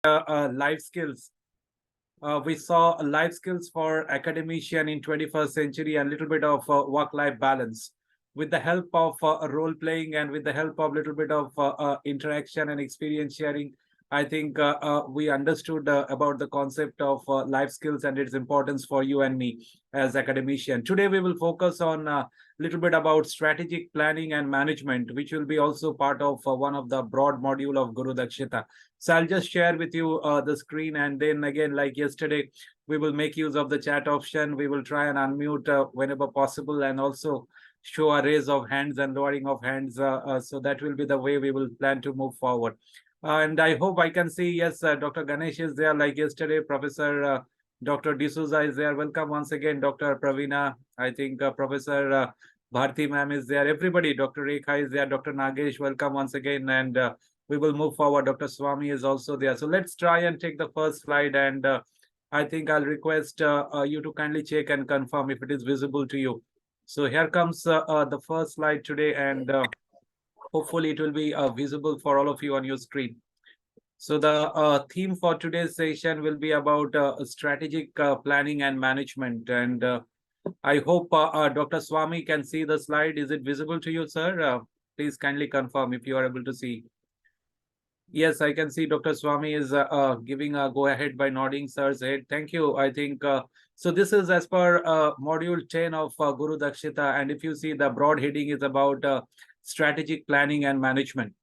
life skills. We saw life skills for academician in 21st century and a little bit of work-life balance. With the help of role playing and with the help of a little bit of interaction and experience sharing, I think we understood about the concept of life skills and its importance for you and me as academician. Today we will focus on a little bit about strategic planning and management, which will be also part of one of the broad module of Guru Dakshita. So I'll just share with you the screen, and then again, like yesterday, we will make use of the chat option. We will try and unmute whenever possible, and also show a raise of hands and lowering of hands. So that will be the way we will plan to move forward. And I hope I can see, yes, Dr. Ganesh is there like yesterday. Professor Dr. D'Souza is there. Welcome once again, Dr. Pravina. I think Professor Bharti ma'am is there. Everybody, Dr. Rekha is there. Dr. Nagesh, welcome once again. And we will move forward. Dr. Swami is also there. So let's try and take the first slide. And I think I'll request you to kindly check and confirm if it is visible to you. So here comes the first slide today, and hopefully it will be visible for all of you on your screen. So the theme for today's session will be about strategic planning and management. And I hope Dr. Swami can see the slide. Is it visible to you, sir? Please kindly confirm if you are able to see. Yes, I can see Dr. Swami is giving a go ahead by nodding sir's head. Thank you. I think so. This is as per module 10 of Guru Dakshita. And if you see, the broad heading is about strategic planning and management.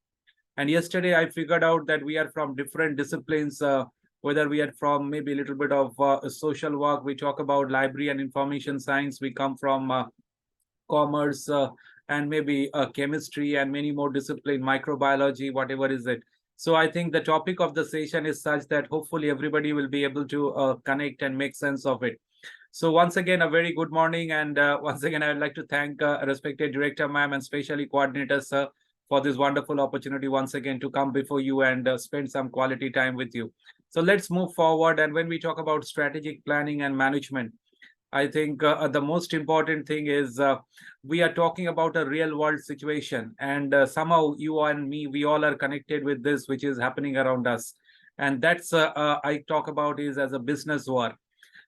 And yesterday I figured out that we are from different disciplines, whether we are from maybe a little bit of social work. We talk about library and information science. We come from commerce and maybe chemistry and many more discipline, microbiology, whatever is it. So I think the topic of the session is such that hopefully everybody will be able to connect and make sense of it. So once again, a very good morning. And once again, I would like to thank respected director ma'am and specially coordinator sir for this wonderful opportunity once again to come before you and spend some quality time with you. So let's move forward. And when we talk about strategic planning and management, I think the most important thing is we are talking about a real world situation, and somehow you and me, we all are connected with this, which is happening around us. And that's I talk about is as a business war.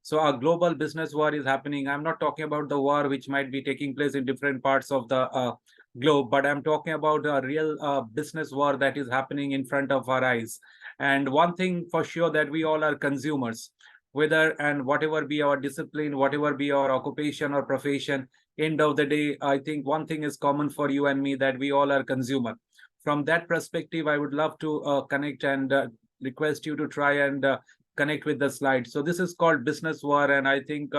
So a global business war is happening. I'm not talking about the war which might be taking place in different parts of the globe, but I'm talking about a real business war that is happening in front of our eyes. And one thing for sure, that we all are consumers, whether and whatever be our discipline, whatever be our occupation or profession. End of the day, I think one thing is common for you and me, that we all are consumer. From that perspective, I would love to connect and request you to try and connect with the slide. So this is called business war. And I think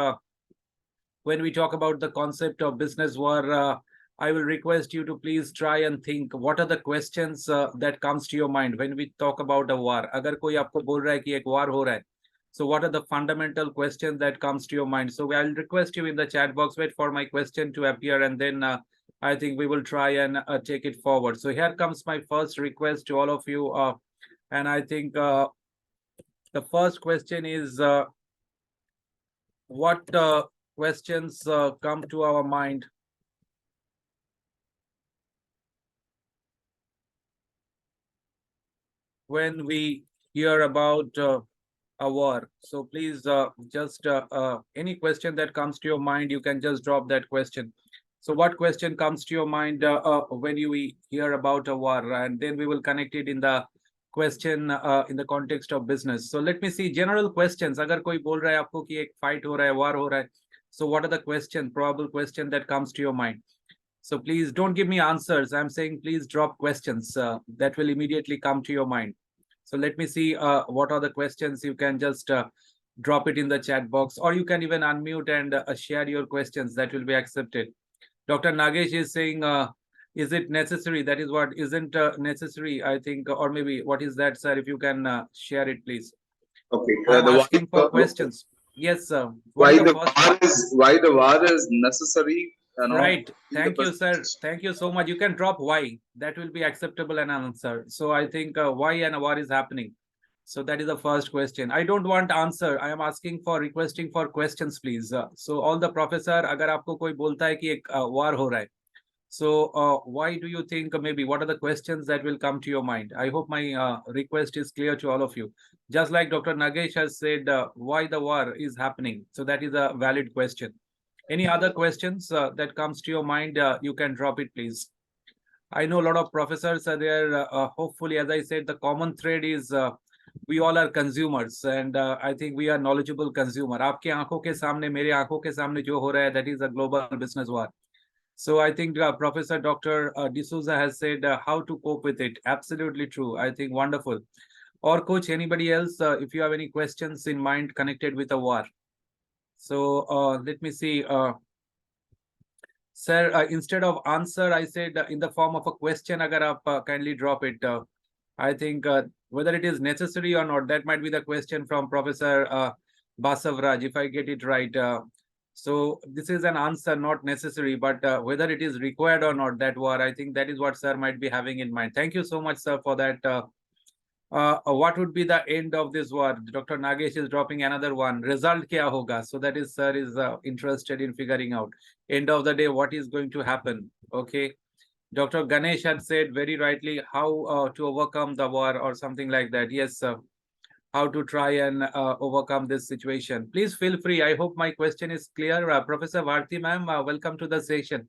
when we talk about the concept of business war, I will request you to please try and think what are the questions that comes to your mind when we talk about a war. Agar koi aapko bol raha hai ki ek war ho raha hai, so what are the fundamental questions that comes to your mind? So I'll request you in the chat box, wait for my question to appear, and then I think we will try and take it forward. So here comes my first request to all of you. And I think the first question is, what questions come to our mind when we hear about a war? So please just any question that comes to your mind, you can just drop that question. So what question comes to your mind when you hear about a war? And then we will connect it in the question in the context of business. So let me see general questions. Agar koi bol raha hai aapko ki ek fight ho raha hai, war ho raha hai, so what are the question, probable question that comes to your mind? So please don't give me answers. I'm saying please drop questions that will immediately come to your mind. So let me see what are the questions. You can just drop it in the chat box, or you can even unmute and share your questions. That will be accepted. Dr. Nagesh is saying, is it necessary? That is what isn't necessary, I think, or maybe what is that, sir? If you can share it, please. Okay. I'm asking for questions. Yes, sir. Why the war is necessary? Right. Thank you, sir. Thank you so much. You can drop why. That will be acceptable an answer. So I think why and what is happening. So that is the first question. I don't want answer. I am asking for requesting for questions, please. So all the professor, agar aapko koi bolta hai ki ek war ho raha hai, So why do you think maybe what are the questions that will come to your mind? I hope my request is clear to all of you. Just like Dr. Nagesh has said, why the war is happening. So that is a valid question. Any other questions that comes to your mind? You can drop it, please. I know a lot of professors are there. Hopefully, as I said, the common thread is we all are consumers, and I think we are knowledgeable consumer. आपके आंखों के सामने, मेरे आंखों के सामने जो हो रहा है, that is a global business war. So I think Professor Dr. D'Souza has said how to cope with it. Absolutely true. I think wonderful. Or coach, anybody else, if you have any questions in mind connected with the war. So let me see. Sir, instead of answer, I said in the form of a question, agar aap kindly drop it. I think whether it is necessary or not, that might be the question from Professor Basavraj, if I get it right. So this is an answer, not necessary, but whether it is required or not, that war, I think that is what sir might be having in mind. Thank you so much, sir, for that. What would be the end of this war? Dr. Nagesh is dropping another one. Result kya hoga? So that is, sir is interested in figuring out. End of the day, what is going to happen? Okay. Dr. Ganesh had said very rightly how to overcome the war or something like that. Yes, sir. How to try and overcome this situation. Please feel free. I hope my question is clear. Professor Varti ma'am, welcome to the session.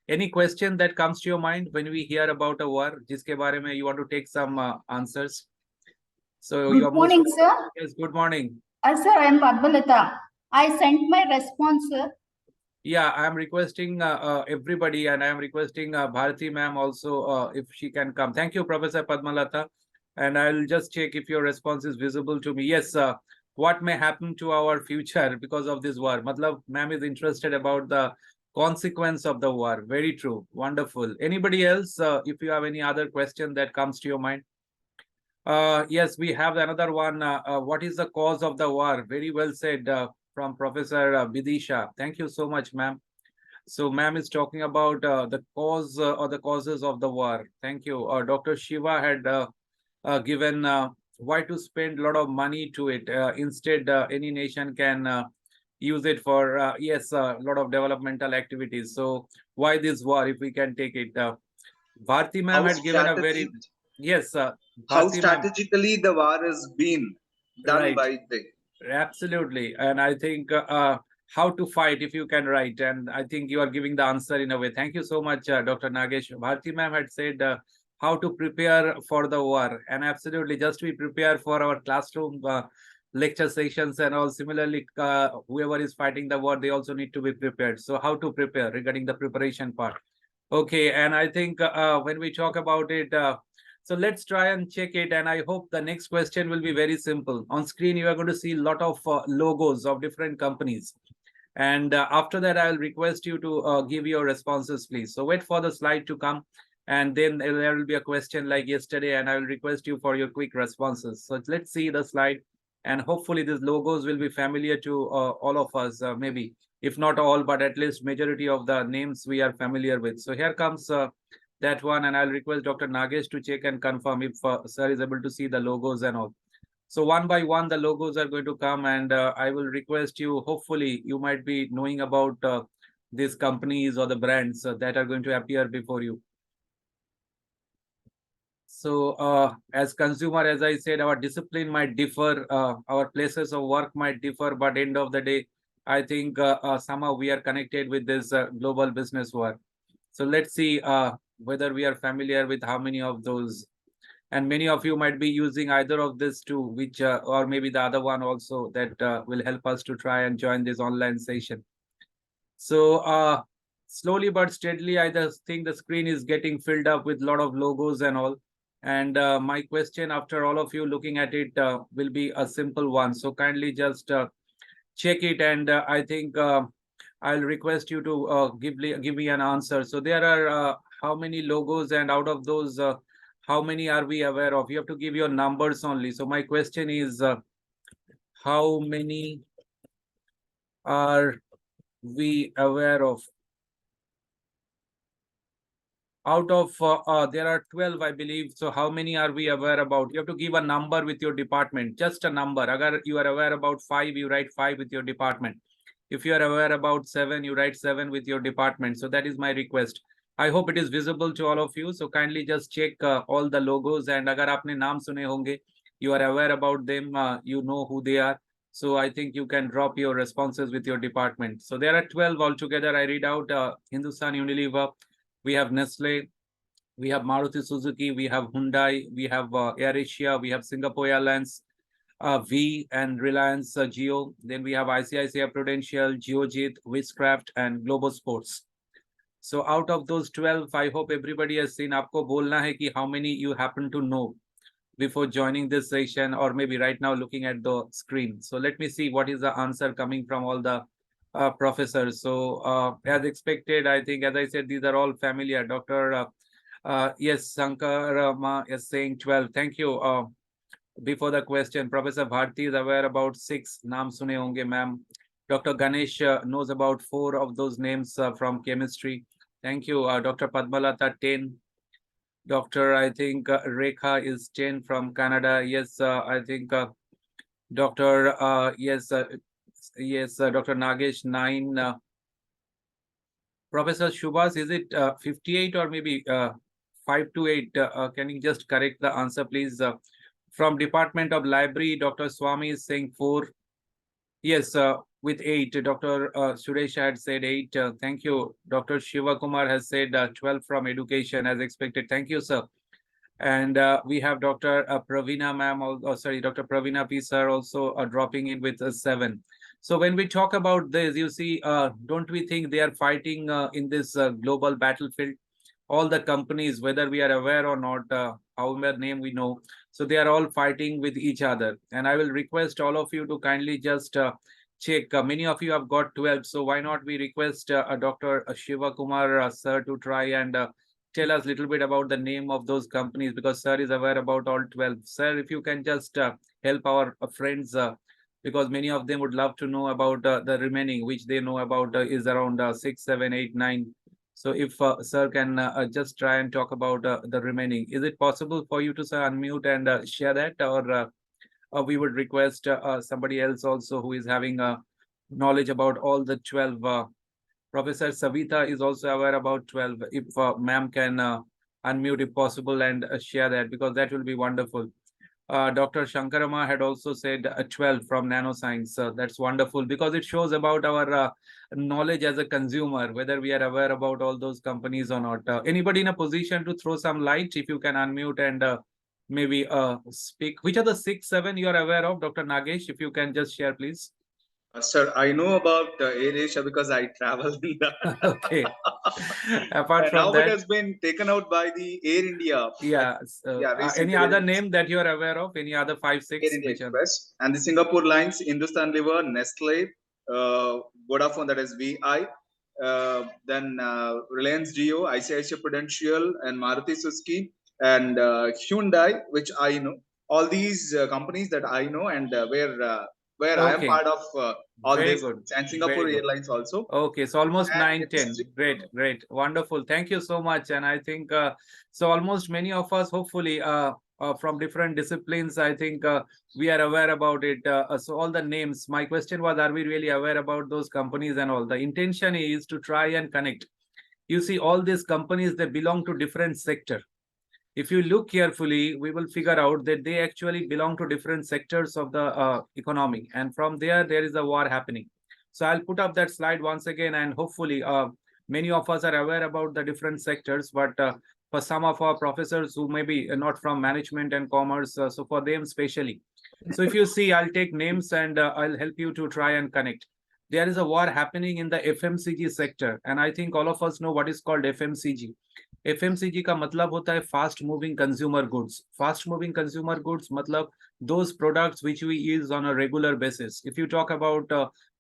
Any question that comes to your mind when we hear about a war, jiske baare mein you want to take some answers? So good morning, sir. Yes, good morning. Sir, I am Padmalata. I sent my response, sir. Yeah, I am requesting everybody, and I am requesting Bharati ma'am also if she can come. Thank you, Professor Padmalata. And I'll just check if your response is visible to me. Yes, what may happen to our future because of this war? Matlab, ma'am is interested about the consequence of the war. Very true. Wonderful. Anybody else, if you have any other question that comes to your mind? Yes, we have another one. What is the cause of the war? Very well said from Professor Bidisha. Thank you so much, ma'am. So, ma'am is talking about the cause or the causes of the war. Thank you. Dr. Shiva had given why to spend a lot of money to it. Instead, any nation can use it for, yes, a lot of developmental activities. So, why this war, if we can take it? Bharti ma'am had given a very, yes, how Bharti strategically the war has been done right. by the. Absolutely. And I think how to fight if you can write. And I think you are giving the answer in a way. Thank you so much, Dr. Nagesh. Bharti ma'am had said how to prepare for the war. And absolutely, just we prepare for our classroom lecture sessions and all. Similarly, whoever is fighting the war, they also need to be prepared. So how to prepare regarding the preparation part. Okay. And I think when we talk about it, so let's try and check it. And I hope the next question will be very simple. On screen, you are going to see a lot of logos of different companies. And after that, I'll request you to give your responses, please. So wait for the slide to come. And then there will be a question like yesterday, and I will request you for your quick responses. So let's see the slide. And hopefully these logos will be familiar to all of us, maybe. If not all, but at least majority of the names we are familiar with. So here comes that one, and I'll request Dr. Nagesh to check and confirm if sir is able to see the logos and all. So one by one, the logos are going to come, and I will request you, hopefully you might be knowing about these companies or the brands that are going to appear before you. So as consumer, as I said, our discipline might differ, our places of work might differ, but end of the day, I think somehow we are connected with this global business war. So let's see whether we are familiar with how many of those, and many of you might be using either of these two, which or maybe the other one also, that will help us to try and join this online session. So slowly but steadily, I just think the screen is getting filled up with a lot of logos and all. And my question after all of you looking at it will be a simple one. So kindly just check it, and I think I'll request you to give me an answer. So there are how many logos, and out of those, how many are we aware of? You have to give your numbers only. So my question is, how many are we aware of? Out of there are 12, I believe. So how many are we aware about? You have to give a number with your department, just a number. Agar you are aware about 5, you write 5 with your department. If you are aware about 7, you write 7 with your department. So that is my request. I hope it is visible to all of you. So kindly just check all the logos, and agar aapne naam sune honge, you are aware about them, you know who they are. So I think you can drop your responses with your department. So there are 12 altogether. I read out Hindustan Unilever, we have Nestle, we have Maruti Suzuki, we have Hyundai, we have AirAsia, we have Singapore Airlines, V and Reliance Jio. Then we have ICICI Prudential, Geojit, Witchcraft, and Global Sports. So out of those 12, I hope everybody has seen. आपको बोलना है कि how many you happen to know before joining this session, or maybe right now looking at the screen. So let me see what is the answer coming from all the professors. So as expected, I think, as I said, these are all familiar. Dr. Yes, Sankar Ma is saying 12. Thank you. Before the question, Professor Bharti is aware about 6 naam sune honge, ma'am. Dr. Ganesh knows about 4 of those names from chemistry. Thank you. Dr. Padmalata, 10. Dr. I think Rekha is 10 from Canada. Yes, I think Dr. Yes, Dr. Nagesh, 9. Professor Shubhas, is it 58 or maybe 5 to 8? Can you just correct the answer, please? From Department of Library, Dr. Swami is saying 4. Yes, with 8. Dr. Suresh had said 8. Thank you. Dr. Shiva Kumar has said 12 from education as expected. Thank you, sir. And we have Dr. Pravina ma'am, sorry, Dr. Pravina P sir also dropping in with 7. So when we talk about this, you see, don't we think they are fighting in this global battlefield? All the companies, whether we are aware or not, however name we know, so they are all fighting with each other. And I will request all of you to kindly just check. Many of you have got 12, so why not we request Dr. Shiva Kumar sir to try and tell us a little bit about the name of those companies, because sir is aware about all 12. Sir, if you can just help our friends, because many of them would love to know about the remaining, which they know about is around 6, 7, 8, 9. So if sir can just try and talk about the remaining, is it possible for you to sir unmute and share that, or we would request somebody else also who is having knowledge about all the 12. Professor Savita is also aware about 12. If ma'am can unmute if possible and share that, because that will be wonderful. Dr. Shankarama had also said 12 from nanoscience. That's wonderful, because it shows about our knowledge as a consumer, whether we are aware about all those companies or not. Anybody in a position to throw some light, if you can unmute and maybe speak. Which are the 6, 7 you are aware of, Dr. Nagesh? If you can just share, please. Sir, I know about AirAsia because I travel in that. Okay. Apart from now that, it has been taken out by the Air India. yeah. Yeah, Any recently other name that you are aware of? Any other 5, 6? Air India Express and the Singapore Lines, Hindustan Liver, Nestle, Vodafone, that is VI, then Reliance Jio, ICICI Prudential, and Maruti Suzuki, and Hyundai, which I know. All these companies that I know, and where I am Okay. part of all Very this, good. and Singapore Very good. Airlines also. Okay, so almost And 9, it 10. is Great, great, wonderful. Thank you so much. And I think so almost many of us, hopefully, from different disciplines, I think we are aware about it. So all the names, my question was, are we really aware about those companies and all? The intention is to try and connect. You see, all these companies, they belong to different sector. If you look carefully, we will figure out that they actually belong to different sectors of the economy. And from there is a war happening. So I'll put up that slide once again, and hopefully many of us are aware about the different sectors, but for some of our professors who may be not from management and commerce, so for them specially. So if you see, I'll take names and I'll help you to try and connect. There is a war happening in the FMCG sector, and I think all of us know what is called FMCG. FMCG का मतलब होता है fast moving consumer goods. Fast moving consumer goods मतलब those products which we use on a regular basis. If you talk about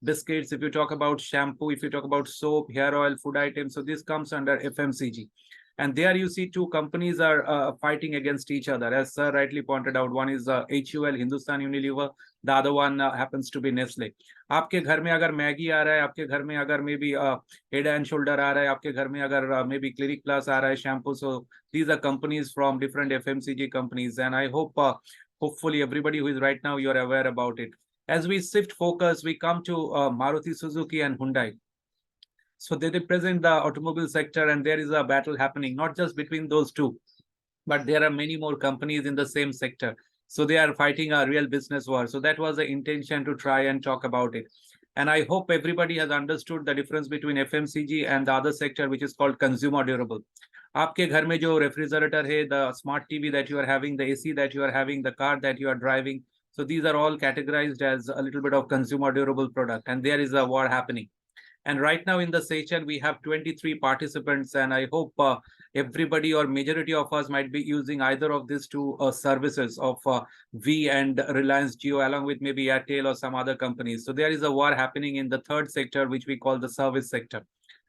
biscuits, if you talk about shampoo, if you talk about soap, hair oil, food items, so this comes under FMCG. And there you see two companies are fighting against each other. As sir rightly pointed out, one is HUL, Hindustan Unilever, the other one happens to be Nestle. आपके घर में अगर Maggi आ रहा है, आपके घर में अगर maybe head and shoulder आ रहा है, आपके घर में अगर मे बी क्लिनिक प्लस आ रहा है, shampoo, so these are companies from different FMCG companies, and I hope hopefully everybody who is right now, you are aware about it. As we shift focus, we come to Maruti Suzuki and Hyundai. So they represent the automobile sector, and there is a battle happening, not just between those two, but there are many more companies in the same sector. So they are fighting a real business war. So that was the intention to try and talk about it. And I hope everybody has understood the difference between FMCG and the other sector, which is called consumer durable. आपके घर में जो refrigerator है, the smart TV that you are having, the AC that you are having, the car that you are driving, so these are all categorized as a little bit of consumer durable product, and there is a war happening. And right now in the session, we have 23 participants, and I hope everybody or majority of us might be using either of these two services of V and Reliance Jio, along with maybe Airtel or some other companies. So there is a war happening in the third sector, which we call the service sector.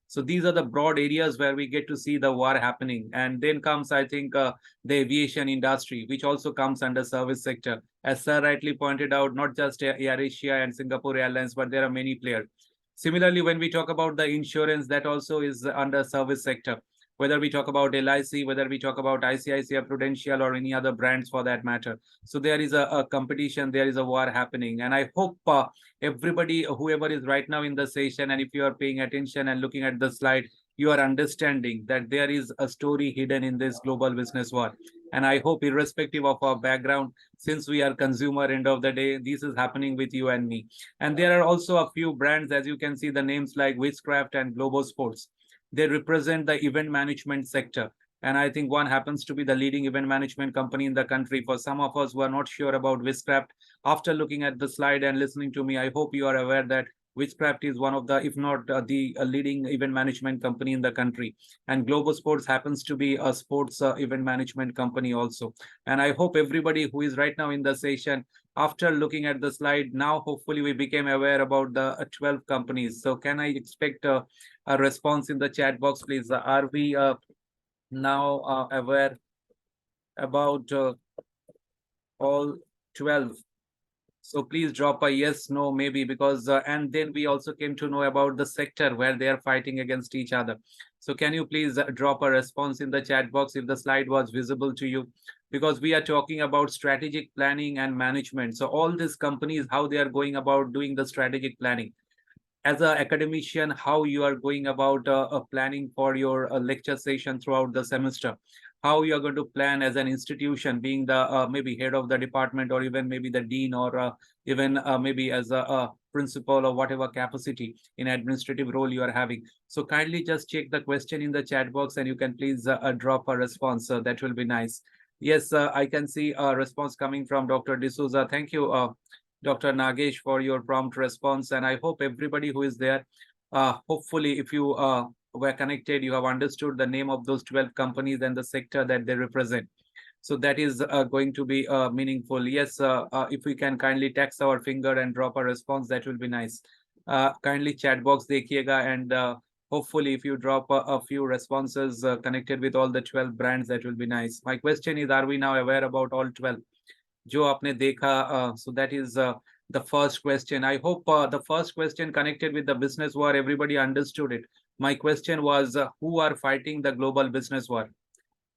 So these are the broad areas where we get to see the war happening. And then comes, I think, the aviation industry, which also comes under service sector. As Sir rightly pointed out, not just Air Asia and Singapore Airlines, but there are many players. Similarly, when we talk about the insurance, that also is under service sector. Whether we talk about LIC, whether we talk about ICICI Prudential or any other brands for that matter. So there is a competition, there is a war happening. And I hope everybody, whoever is right now in the session, and if you are paying attention and looking at the slide, you are understanding that there is a story hidden in this global business war. And I hope, irrespective of our background, since we are consumer end of the day, this is happening with you and me. And there are also a few brands, as you can see, the names like Witchcraft and Globo Sports. They represent the event management sector. And I think one happens to be the leading event management company in the country. For some of us who are not sure about Witchcraft, after looking at the slide and listening to me, I hope you are aware that Witchcraft is one of the, if not the leading event management company in the country. And Global Sports happens to be a sports event management company also. And I hope everybody who is right now in the session, after looking at the slide, now hopefully we became aware about the 12 companies. So can I expect a response in the chat box, please? Are we now aware about all 12? So please drop a yes, no, maybe, because and then we also came to know about the sector where they are fighting against each other. So can you please drop a response in the chat box if the slide was visible to you? Because we are talking about strategic planning and management. So all these companies, how they are going about doing the strategic planning. As an academician, how you are going about planning for your lecture session throughout the semester, how you are going to plan as an institution, being the maybe head of the department, or even maybe the dean, or even maybe as a principal or whatever capacity in administrative role you are having. So kindly just check the question in the chat box, and you can please drop a response. That will be nice. Yes, I can see a response coming from Dr. D'Souza. Thank you, Dr. Nagesh, for your prompt response. And I hope everybody who is there, hopefully, if you were connected, you have understood the name of those 12 companies and the sector that they represent. So that is going to be meaningful. Yes, if we can kindly text our finger and drop a response, that will be nice. Kindly chat box dekhiega, and hopefully if you drop a few responses connected with all the 12 brands, that will be nice. My question is, are we now aware about all 12? जो आपने देखा, so that is the first question. I hope the first question connected with the business war, everybody understood it. My question was, who are fighting the global business war?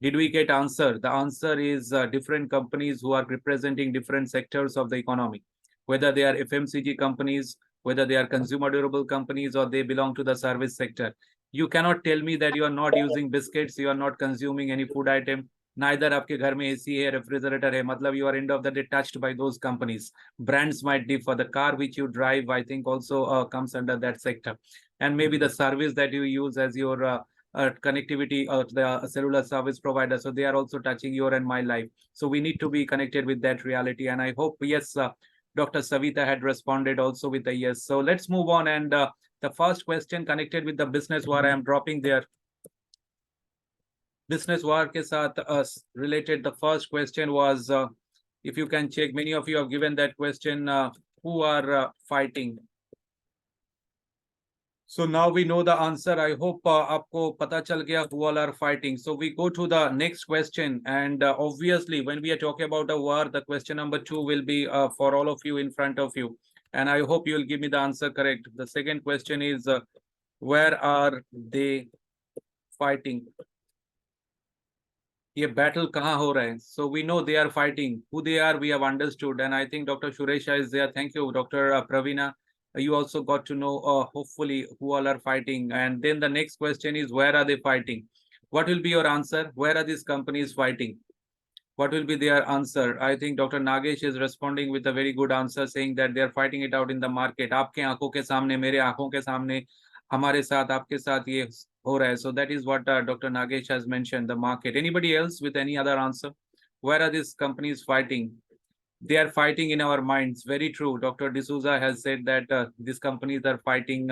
Did we get answer? The answer is different companies who are representing different sectors of the economy, whether they are FMCG companies, whether they are consumer durable companies, or they belong to the service sector. You cannot tell me that you are not using biscuits, you are not consuming any food item, neither आपके घर में AC है, refrigerator है, मतलब you are end of the day touched by those companies. Brands might differ. The car which you drive, I think, also comes under that sector, and maybe the service that you use as your connectivity to the cellular service provider. So they are also touching your and my life. So we need to be connected with that reality. And I hope, yes, Dr. Savita had responded also with a yes. So let's move on. And the first question connected with the business war, I am dropping there. Business war ke saath related, the first question was, if you can check, many of you have given that question, who are fighting? So now we know the answer. I hope आपको पता चल गया who all are fighting. So we go to the next question, and obviously when we are talking about a war, the question number 2 will be for all of you in front of you, and I hope you will give me the answer correct. The second question is, where are they fighting? ये battle कहाँ हो रहा है? So we know they are fighting. Who they are, we have understood, and I think Dr. Suresha is there. Thank you, Dr. Pravina. You also got to know, hopefully, who all are fighting. And then the next question is, where are they fighting? What will be your answer? Where are these companies fighting? What will be their answer? I think Dr. Nagesh is responding with a very good answer, saying that they are fighting it out in the market. आपके आंखों के सामने, मेरे आंखों के सामने, हमारे साथ, आपके साथ ये हो रहा है. So that is what Dr. Nagesh has mentioned, the market. Anybody else with any other answer? Where are these companies fighting? They are fighting in our minds. Very true. Dr. D'Souza has said that these companies are fighting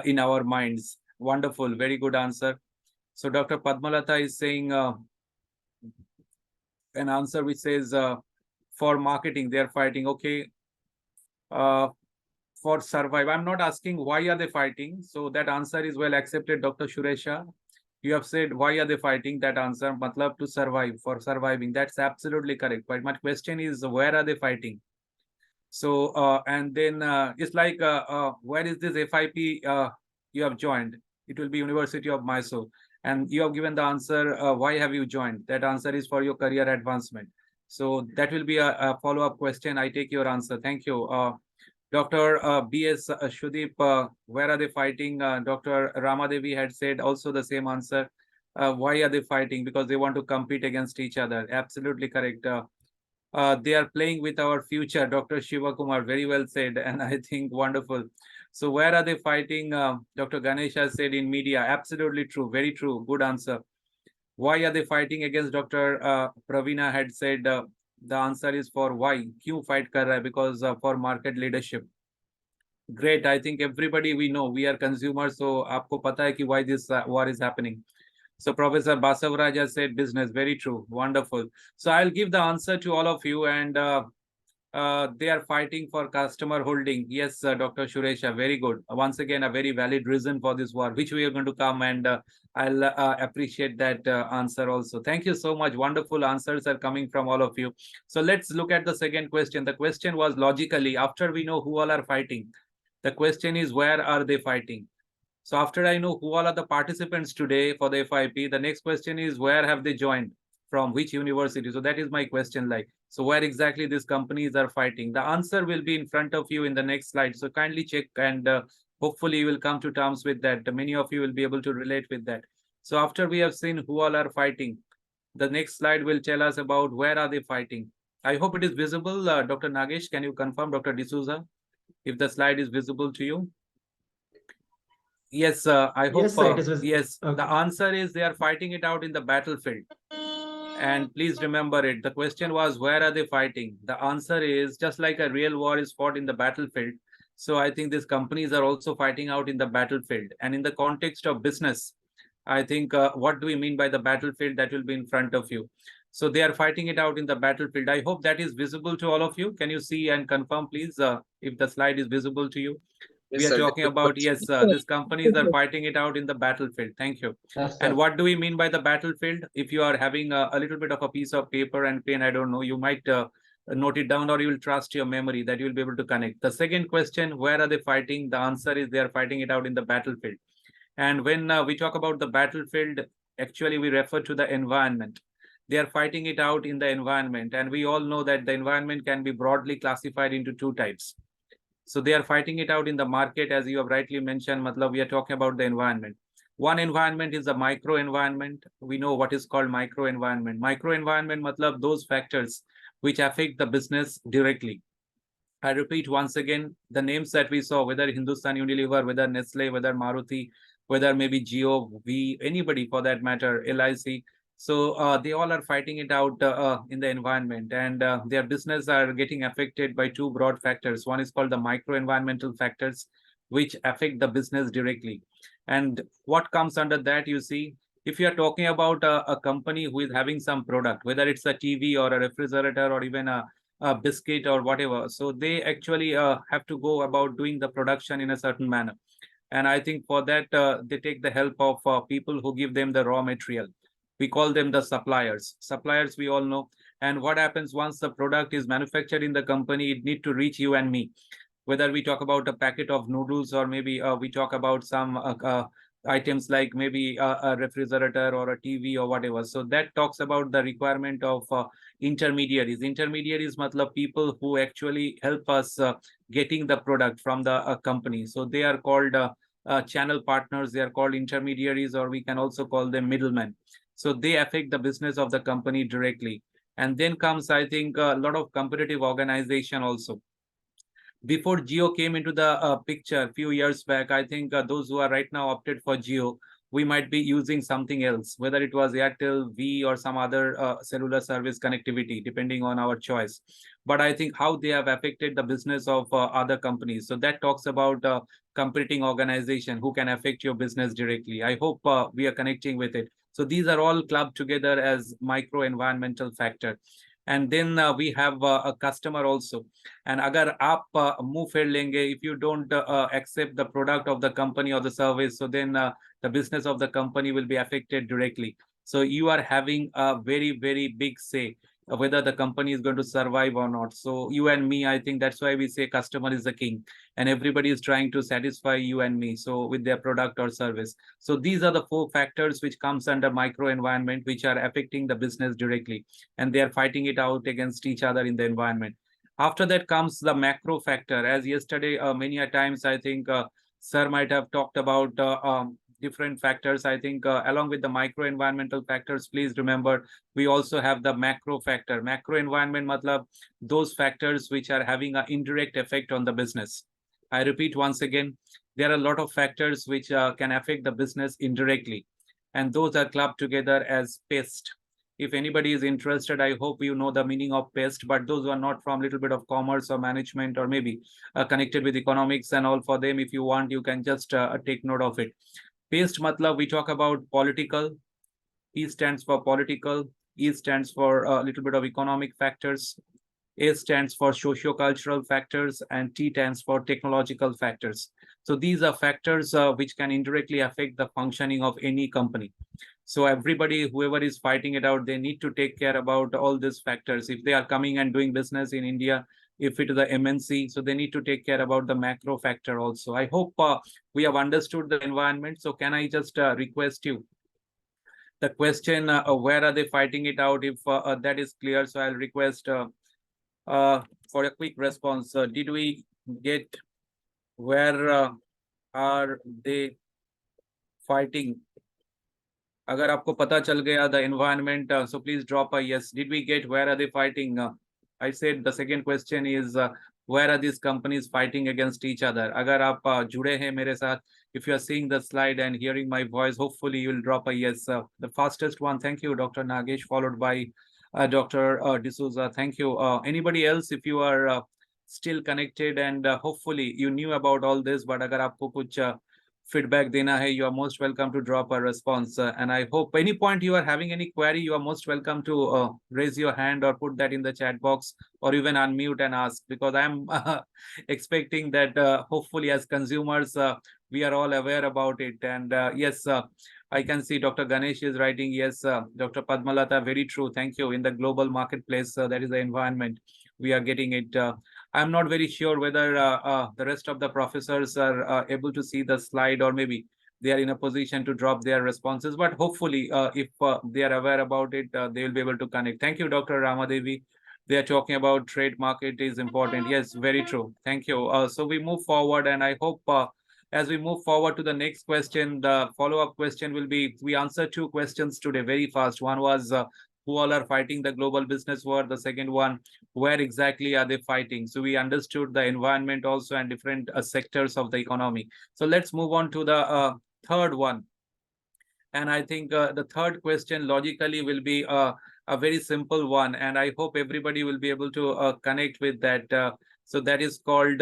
in our minds. Wonderful. Very good answer. So Dr. Padmalata is saying an answer which says for marketing, they are fighting. Okay. For survive. I'm not asking why are they fighting. So that answer is well accepted, Dr. Suresha. You have said why are they fighting? That answer, matlab to survive, for surviving. That's absolutely correct. But my question is, where are they fighting? So and then it's like where is this FIP you have joined? It will be University of Mysore, and you have given the answer. Why have you joined? That answer is for your career advancement. So that will be a follow-up question. I take your answer. Thank you. Dr. B.S. Shudeep, where are they fighting? Dr. Ramadevi had said also the same answer. Why are they fighting? Because they want to compete against each other. Absolutely correct. They are playing with our future. Dr. Shiva Kumar, very well said, and I think wonderful. So where are they fighting? Dr. Ganesha said in media. Absolutely true. Very true. Good answer. Why are they fighting against Dr. Pravina had said the answer is for why. Kyun fight kar raha hai? Because for market leadership. Great. I think everybody we know, we are consumers. So aapko pata hai ki why this war is happening. So Professor Basavaraj has said business. Very true. Wonderful. So I'll give the answer to all of you, and they are fighting for customer holding. Yes, Dr. Suresha, very good. Once again, a very valid reason for this war, which we are going to come, and I'll appreciate that answer also. Thank you so much. Wonderful answers are coming from all of you. So let's look at the second question. The question was logically, after we know who all are fighting, the question is, where are they fighting? So after I know who all are the participants today for the FIP, the next question is, where have they joined? From which university? So that is my question. Like, so where exactly these companies are fighting? The answer will be in front of you in the next slide. So kindly check, and hopefully you will come to terms with that. Many of you will be able to relate with that. So after we have seen who all are fighting, the next slide will tell us about where are they fighting. I hope it is visible. Dr. Nagesh, can you confirm, Dr. D'Souza, if the slide is visible to you? Yes, I hope. Yes, sir, it is visible. Yes, Okay. the answer is they are fighting it out in the battlefield. And please remember it. The question was, where are they fighting? The answer is, just like a real war is fought in the battlefield. So I think these companies are also fighting out in the battlefield. And in the context of business, I think what do we mean by the battlefield? That will be in front of you. So they are fighting it out in the battlefield. I hope that is visible to all of you. Can you see and confirm, please, if the slide is visible to you? We are talking about, yes, these companies are fighting it out in the battlefield. Thank you. Yes, And sir. what do we mean by the battlefield? If you are having a little bit of a piece of paper and pen, I don't know, you might note it down, or you will trust your memory that you will be able to connect. The second question, where are they fighting? The answer is they are fighting it out in the battlefield. And when we talk about the battlefield, actually we refer to the environment. They are fighting it out in the environment. And we all know that the environment can be broadly classified into two types. So they are fighting it out in the market, as you have rightly mentioned. Matlab, we are talking about the environment. One environment is the micro environment. We know what is called micro environment. Micro environment, matlab, those factors which affect the business directly. I repeat once again, the names that we saw, whether Hindustan Unilever, whether Nestle, whether Maruti, whether maybe Geo, V, anybody for that matter, LIC. So they all are fighting it out in the environment, and their business are getting affected by two broad factors. One is called the micro environmental factors, which affect the business directly. And what comes under that, you see, if you are talking about a company who is having some product, whether it's a TV or a refrigerator or even a biscuit or whatever, so they actually have to go about doing the production in a certain manner. And I think for that, they take the help of people who give them the raw material. We call them the suppliers. Suppliers, we all know. And what happens once the product is manufactured in the company, it need to reach you and me. Whether we talk about a packet of noodles, or maybe we talk about some items like maybe a refrigerator or a TV or whatever. So that talks about the requirement of intermediaries. Intermediaries matlab people who actually help us getting the product from the company. So they are called channel partners, they are called intermediaries, or we can also call them middlemen. So they affect the business of the company directly. And then comes, I think, a lot of competitive organization also. Before Geo came into the picture a few years back, I think those who are right now opted for Geo, we might be using something else, whether it was Airtel, V, or some other cellular service connectivity, depending on our choice. But I think how they have affected the business of other companies. So that talks about competing organization who can affect your business directly. I hope we are connecting with it. So these are all clubbed together as micro environmental factor. And then we have a customer also. And agar aap मुंह फेर लेंगे, if you don't accept the product of the company or the service, so then the business of the company will be affected directly. So you are having a very, very big say whether the company is going to survive or not. So you and me, I think that's why we say customer is the king, and everybody is trying to satisfy you and me, so with their product or service. So these are the 4 factors which comes under micro environment, which are affecting the business directly, and they are fighting it out against each other in the environment. After that comes the macro factor. As yesterday, many a times, I think sir might have talked about different factors. I think along with the micro environmental factors, please remember, we also have the macro factor. Macro environment matlab those factors which are having an indirect effect on the business. I repeat once again, there are a lot of factors which can affect the business indirectly, and those are clubbed together as pest. If anybody is interested, I hope you know the meaning of pest, but those who are not from little bit of commerce or management, or maybe connected with economics and all, for them, if you want, you can just take note of it. Pest matlab we talk about political. P stands for political, E stands for a little bit of economic factors, A stands for socio-cultural factors, and T stands for technological factors. So these are factors which can indirectly affect the functioning of any company. So everybody, whoever is fighting it out, they need to take care about all these factors. If they are coming and doing business in India, if it is the MNC, so they need to take care about the macro factor also. I hope we have understood the environment. So can I just request you the question, where are they fighting it out? If that is clear, so I'll request for a quick response. Did we get where are they fighting? अगर आपको पता चल गया the environment, so please drop a yes. Did we get where are they fighting? I said the second question is where are these companies fighting against each other? अगर आप जुड़े हैं मेरे साथ, if you are seeing the slide and hearing my voice, hopefully you will drop a yes. The fastest one, thank you, Dr. Nagesh, followed by Dr. D'Souza. Thank you. Anybody else, if you are still connected and hopefully you knew about all this, but अगर आपको कुछ feedback dena hai, you are most welcome to drop a response. And I hope any point you are having any query, you are most welcome to raise your hand or put that in the chat box, or even unmute and ask, because I'm expecting that hopefully as consumers, we are all aware about it. And yes, I can see Dr. Ganesh is writing, yes, Dr. Padmalata, very true. Thank you. In the global marketplace, that is the environment, we are getting it. I'm not very sure whether the rest of the professors are able to see the slide, or maybe they are in a position to drop their responses. But hopefully, if they are aware about it, they will be able to connect. Thank you, Dr. Ramadevi. They are talking about trade market is important. Yes, very true. Thank you. So we move forward, and I hope as we move forward to the next question, the follow-up question will be, we answered 2 questions today very fast. One was who all are fighting the global business war. The second one, where exactly are they fighting? So we understood the environment also and different sectors of the economy. So let's move on to the third one. And I think the third question logically will be a very simple one, and I hope everybody will be able to connect with that. So that is called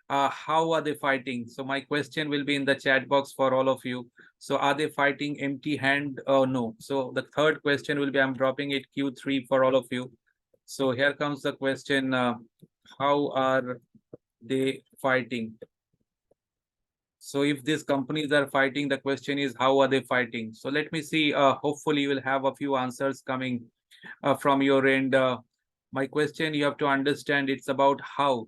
how are they fighting? So my question will be in the chat box for all of you. So are they fighting empty hand or no? So the third question will be, I'm dropping it Q3 for all of you. So here comes the question, how are they fighting? So if these companies are fighting, the question is, how are they fighting? So let me see, hopefully you will have a few answers coming from your end. My question, you have to understand, it's about how.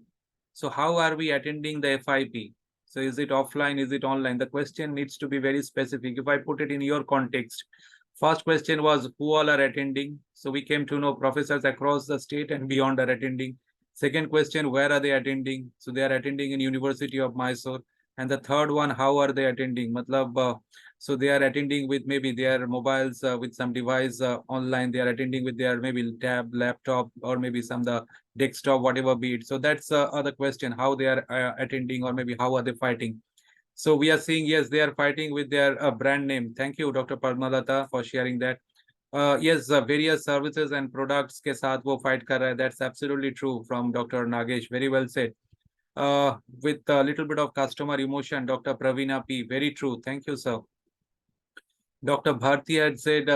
So how are we attending the FIP? So is it offline? Is it online? The question needs to be very specific. If I put it in your context, First question was who all are attending. So we came to know professors across the state and beyond are attending. Second question, where are they attending? So they are attending in University of Mysore. And the third one, how are they attending? So they are attending with maybe their mobiles with some device online. They are attending with their maybe tab, laptop, or maybe some the desktop, whatever be it. So that's other question, how they are attending, or maybe how are they fighting. So we are seeing, yes, they are fighting with their brand name. Thank you, Dr. Padmalata, for sharing that. Yes, various services and products के साथ वो fight कर रहा है. That's absolutely true from Dr. Nagesh. Very well said. With a little bit of customer emotion, Dr. Pravina P. Very true. Thank you, sir. Dr. Bharti had said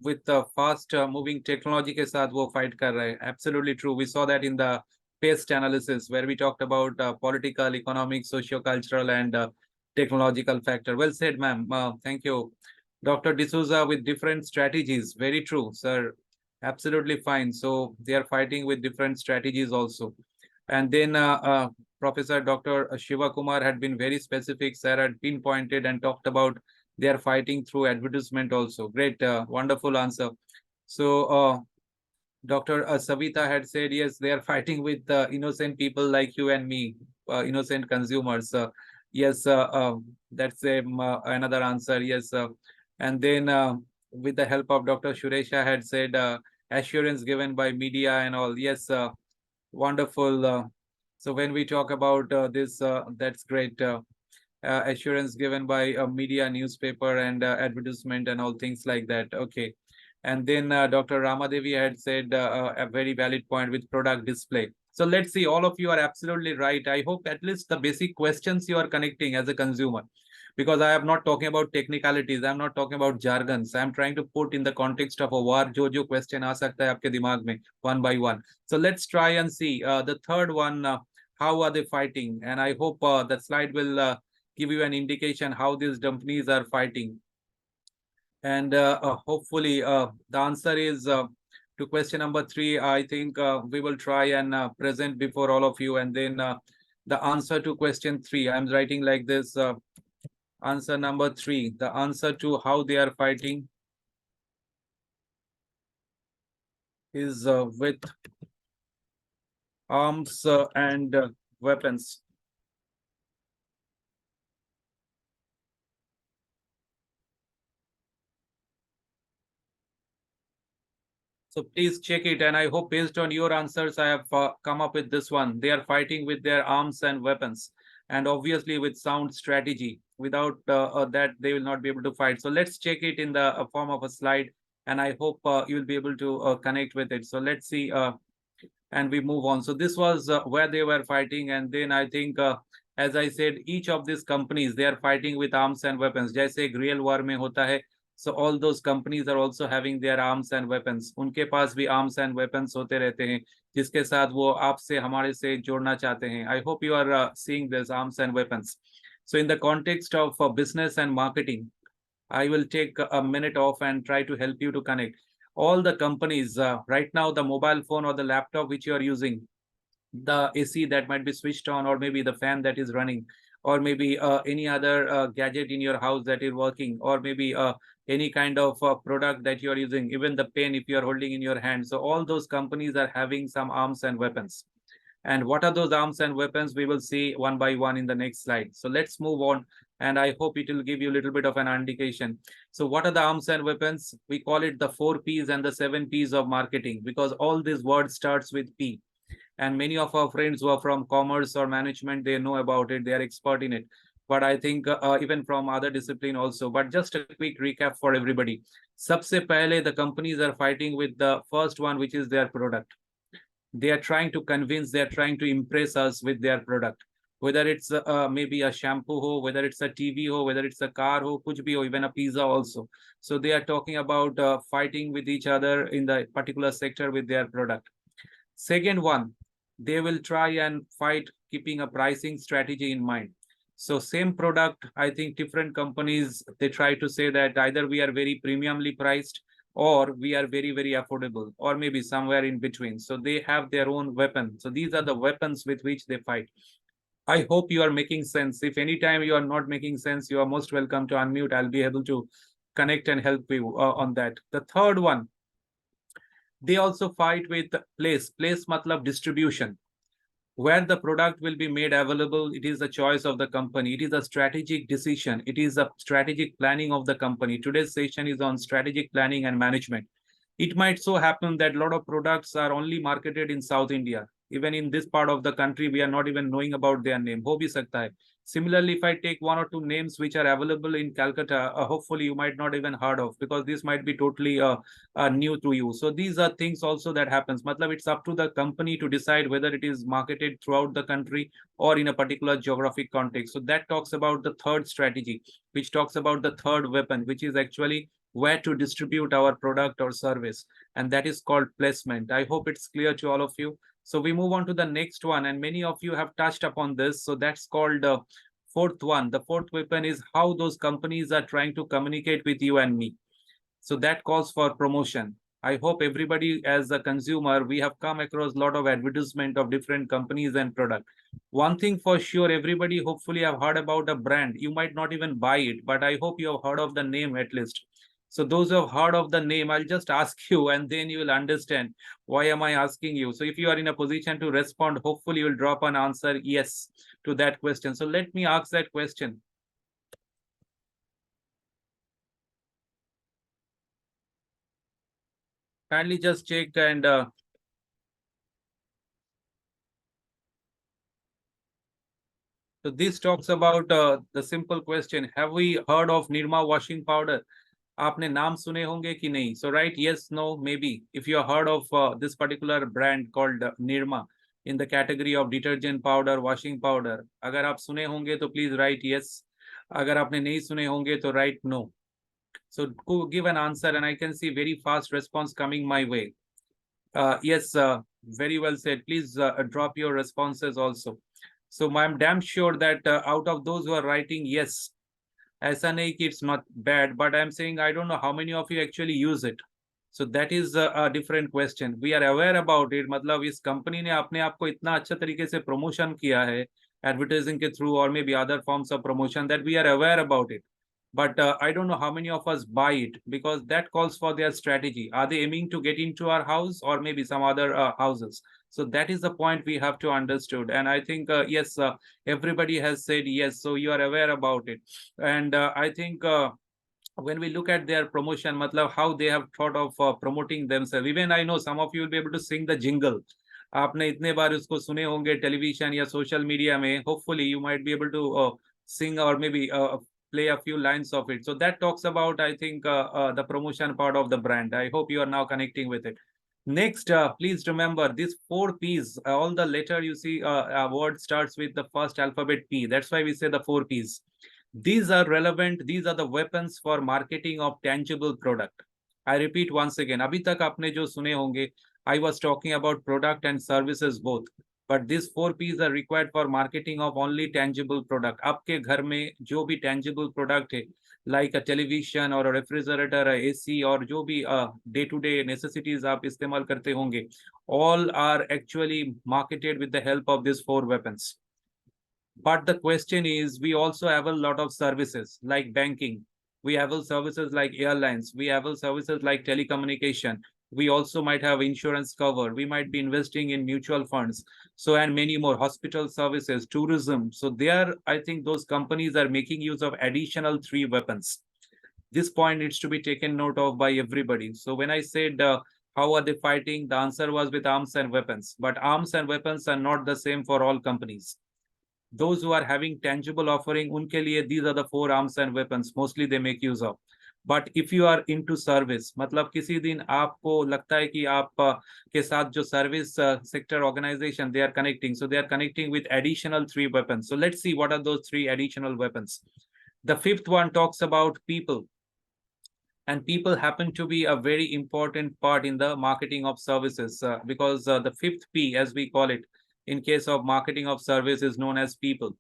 with the fast moving technology के साथ वो fight कर रहा है. Absolutely true. We saw that in the paste analysis where we talked about political, economic, socio-cultural, and technological factor. Well said, ma'am. Thank you. Dr. D'Souza with different strategies. Very true, sir. Absolutely fine. So they are fighting with different strategies also. And then Professor Dr. Shiva Kumar had been very specific. Sir had pinpointed and talked about they are fighting through advertisement also. Great, wonderful answer. So Dr. Savita had said, yes, they are fighting with innocent people like you and me, innocent consumers. Yes, that's another answer. Yes. And then with the help of Dr. Suresha had said, assurance given by media and all. Yes, wonderful. So when we talk about this, that's great. Assurance given by media, newspaper, and advertisement and all things like that. Okay. And then Dr. Ramadevi had said a very valid point with product display. So let's see, all of you are absolutely right. I hope at least the basic questions you are connecting as a consumer, because I am not talking about technicalities. I'm not talking about jargons. I'm trying to put in the context of a war. जो question आ सकता है आपके दिमाग में one by one. So let's try and see the third one. How are they fighting? And I hope the slide will give you an indication how these companies are fighting. And hopefully the answer is to question number 3. I think we will try and present before all of you. And then the answer to question 3, I'm writing like this. Answer number 3, the answer to how they are fighting is with arms and weapons. So please check it, and I hope based on your answers, I have come up with this one. They are fighting with their arms and weapons, and obviously with sound strategy. Without that, they will not be able to fight. So let's check it in the form of a slide, and I hope you will be able to connect with it. So let's see, and we move on. So this was where they were fighting, and then I think, as I said, each of these companies, they are fighting with arms and weapons. जैसे एक real war में होता है, so all those companies are also having their arms and weapons. उनके पास भी arms and weapons होते रहते हैं, जिसके साथ वो आपसे हमारे से जोड़ना चाहते हैं. I hope you are seeing this arms and weapons. So in the context of business and marketing, I will take a minute off and try to help you to connect. All the companies, right now, the mobile phone or the laptop which you are using, the AC that might be switched on, or maybe the fan that is running, or maybe any other gadget in your house that is working, or maybe any kind of product that you are using, even the pen if you are holding in your hand. So all those companies are having some arms and weapons. And what are those arms and weapons? We will see one by one in the next slide. So let's move on. And I hope it will give you a little bit of an indication. So what are the arms and weapons? We call it the 4 Ps and the 7 Ps of marketing, because all these words starts with P. And many of our friends who are from commerce or management, they know about it. They are expert in it. But I think even from other discipline also. But just a quick recap for everybody. Sabse pehle, the companies are fighting with the first one, which is their product. They are trying to convince, they are trying to impress us with their product. Whether it's maybe a shampoo ho, whether it's a TV ho, whether it's a car ho, kuch bhi ho, even a pizza also. So they are talking about fighting with each other in the particular sector with their product. Second one, they will try and fight keeping a pricing strategy in mind. So same product, I think different companies, they try to say that either we are very premiumly priced, or we are very, very affordable, or maybe somewhere in between. So they have their own weapon. So these are the weapons with which they fight. I hope you are making sense. If anytime you are not making sense, you are most welcome to unmute. I'll be able to connect and help you on that. The third one, they also fight with place. Place matlab distribution. Where the product will be made available, it is a choice of the company. It is a strategic decision. It is a strategic planning of the company. Today's session is on strategic planning and management. It might so happen that a lot of products are only marketed in South India. Even in this part of the country, we are not even knowing about their name. Ho bhi sakta hai. Similarly, if I take one or two names which are available in Calcutta, hopefully you might not even heard of, because this might be totally new to you. So these are things also that happens. Matlab, it's up to the company to decide whether it is marketed throughout the country or in a particular geographic context. So that talks about the third strategy, which talks about the third weapon, which is actually where to distribute our product or service, and that is called placement. I hope it's clear to all of you. So we move on to the next one, and many of you have touched upon this. So that's called fourth one. The fourth weapon is how those companies are trying to communicate with you and me. So that calls for promotion. I hope everybody, as a consumer, we have come across a lot of advertisement of different companies and product. One thing for sure, everybody hopefully have heard about a brand. You might not even buy it, but I hope you have heard of the name at least. So those who have heard of the name, I'll just ask you, and then you will understand why am I asking you. So if you are in a position to respond, hopefully you will drop an answer yes to that question. So let me ask that question. Kindly just check and so this talks about the simple question. Have we heard of Nirma washing powder? आपने नाम सुने होंगे कि नहीं? So right, yes, no, maybe. If you have heard of this particular brand called Nirma in the category of detergent powder, washing powder, अगर आप सुने होंगे तो please write yes. अगर आपने नहीं सुने होंगे तो write no. So give an answer, and I can see very fast response coming my way. Yes, very well said. Please drop your responses also. So I'm damn sure that out of those who are writing yes, ऐसा नहीं कि it's not bad, but I'm saying I don't know how many of you actually use it. So that is a different question. We are aware about it. मतलब इस company ने अपने आप को इतना अच्छा तरीके से प्रमोशन किया है एडवर्टाइजिंग के थ्रू और may be other forms of promotion that we are aware about it. But I don't know how many of us buy it, because that calls for their strategy. Are they aiming to get into our house or maybe some other houses? So that is the point we have to understood. And I think, yes, everybody has said yes. So you are aware about it. And I think when we look at their promotion, matlab, how they have thought of promoting themselves. Even I know some of you will be able to sing the jingle. आपने इतने बार उसको सुने होंगे television या social media में. Hopefully you might be able to sing or maybe play a few lines of it. So that talks about, I think, the promotion part of the brand. I hope you are now connecting with it. Next, please remember these 4 P's. All the letter you see, a word starts with the first alphabet P. That's why we say the 4 P's. These are relevant. These are the weapons for marketing of tangible product. I repeat once again. अभी तक आपने जो सुने होंगे, I was talking about product and services both. But these 4 P's are required for marketing of only tangible product. आपके घर में जो भी tangible product है, like a television or a refrigerator, a AC और जो भी day-to-day necessities आप इस्तेमाल करते होंगे, all are actually marketed with the help of these 4 weapons. But the question is, we also have a lot of services like banking. We have services like airlines. We have services like telecommunication. We also might have insurance cover. We might be investing in mutual funds. So, and many more, hospital services, tourism. So there, I think those companies are making use of additional 3 weapons. This point needs to be taken note of by everybody. So when I said, how are they fighting? The answer was with arms and weapons. But arms and weapons are not the same for all companies. Those who are having tangible offering, unke liye these are the 4 arms and weapons mostly they make use of. But if you are into service, मतलब किसी दिन आपको लगता है कि आप के साथ जो service sector organization they are connecting, so they are connecting with additional 3 weapons. So let's see what are those 3 additional weapons. The 5th one talks about people. And people happen to be a very important part in the marketing of services because the 5th P, as we call it, in case of marketing of service is known as people.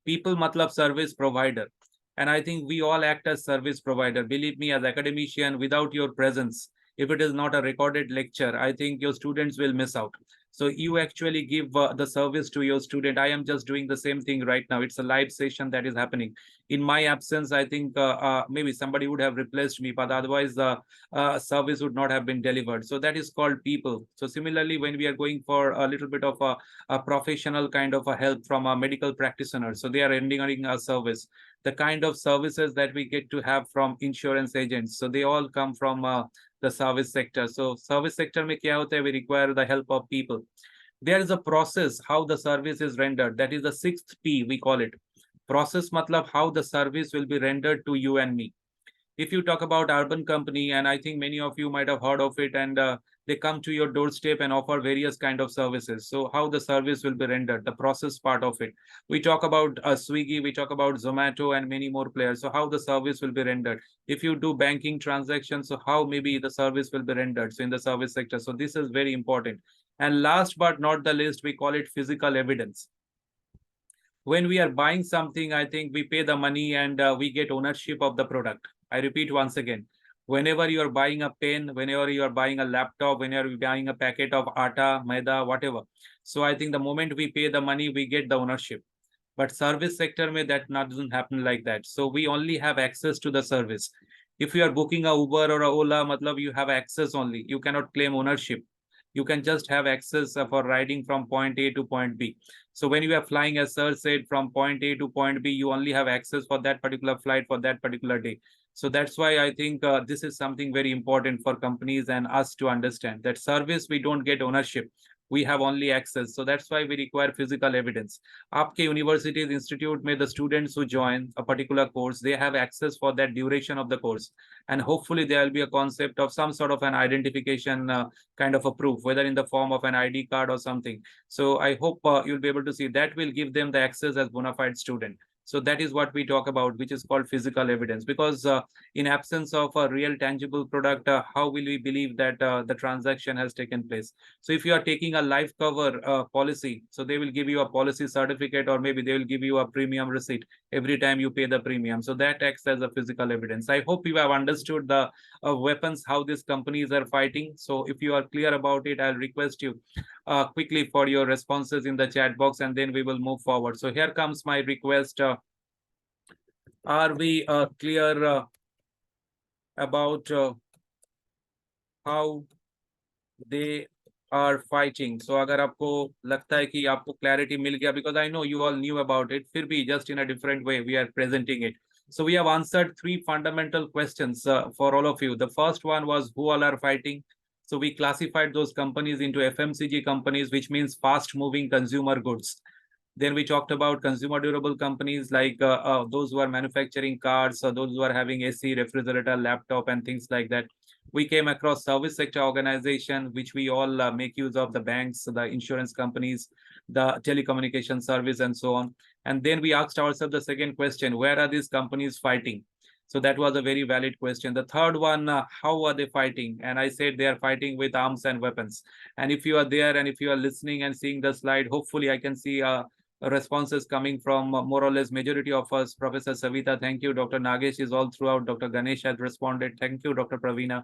People matlab service provider. And I think we all act as service provider. Believe me, as academician, without your presence, if it is not a recorded lecture, I think your students will miss out. So you actually give the service to your student. I am just doing the same thing right now. It's a live session that is happening. In my absence, I think maybe somebody would have replaced me, but otherwise the service would not have been delivered. So that is called people. So similarly, when we are going for a little bit of a professional kind of a help from a medical practitioner, so they are rendering a service. The kind of services that we get to have from insurance agents, so they all come from the service sector. So service sector mein kya hota hai? We require the help of people. There is a process how the service is rendered. That is the sixth P, we call it. Process matlab how the service will be rendered to you and me. If you talk about urban company, and I think many of you might have heard of it, and they come to your doorstep and offer various kind of services. So how the service will be rendered, the process part of it. We talk about Swiggy, we talk about Zomato and many more players. So how the service will be rendered. If you do banking transactions, so how maybe the service will be rendered. So in the service sector. So this is very important. And last but not the least, we call it physical evidence. When we are buying something, I think we pay the money and we get ownership of the product. I repeat once again, whenever you are buying a pen, whenever you are buying a laptop, whenever you're buying a packet of atta, maida, whatever. So I think the moment we pay the money, we get the ownership. But service sector may that not doesn't happen like that. So we only have access to the service. If you are booking a Uber or a Ola, matlab you have access only. You cannot claim ownership. You can just have access for riding from point A to point B. So when you are flying, as sir said, from point A to point B, you only have access for that particular flight for that particular day. So that's why I think this is something very important for companies and us to understand that service, we don't get ownership. We have only access. So that's why we require physical evidence. Aapke universities, institute may the students who join a particular course, they have access for that duration of the course. And hopefully there will be a concept of some sort of an identification kind of a proof, whether in the form of an ID card or something. So I hope you'll be able to see that will give them the access as bona fide student. So that is what we talk about, which is called physical evidence. Because in absence of a real tangible product, how will we believe that the transaction has taken place? So if you are taking a life cover policy, so they will give you a policy certificate, or maybe they will give you a premium receipt every time you pay the premium. So that acts as a physical evidence. I hope you have understood the weapons, how these companies are fighting. So if you are clear about it, I'll request you quickly for your responses in the chat box, and then we will move forward. So here comes my request. Are we clear about how they are fighting? So अगर आपको लगता है कि आपको clarity मिल गया, because I know you all knew about it, फिर भी just in a different way we are presenting it. So we have answered three fundamental questions for all of you. The first one was who all are fighting. So we classified those companies into FMCG companies, which means fast moving consumer goods. Then we talked about consumer durable companies like those who are manufacturing cars, or those who are having AC, refrigerator, laptop, and things like that. We came across service sector organization, which we all make use of, the banks, the insurance companies, the telecommunication service, and so on. And then we asked ourselves the second question, where are these companies fighting? So that was a very valid question. The third one, how are they fighting? And I said they are fighting with arms and weapons. And if you are there and if you are listening and seeing the slide, hopefully I can see responses coming from more or less majority of us. Professor Savita, thank you. Dr. Nagesh is all throughout. Dr. Ganesh has responded. Thank you, Dr. Praveena.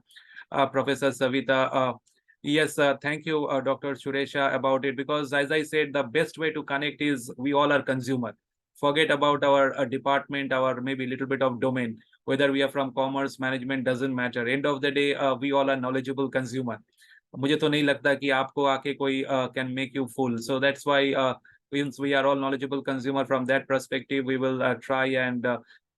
Professor Savita, yes, thank you, Dr. Suresha, about it. Because as I said, the best way to connect is we all are consumer. Forget about our department, our maybe little bit of domain. Whether we are from commerce, management, doesn't matter. End of the day, we all are knowledgeable consumer. मुझे तो नहीं लगता कि आपको आके कोई can make you full. So that's why since we are all knowledgeable consumer, from that perspective, we will try and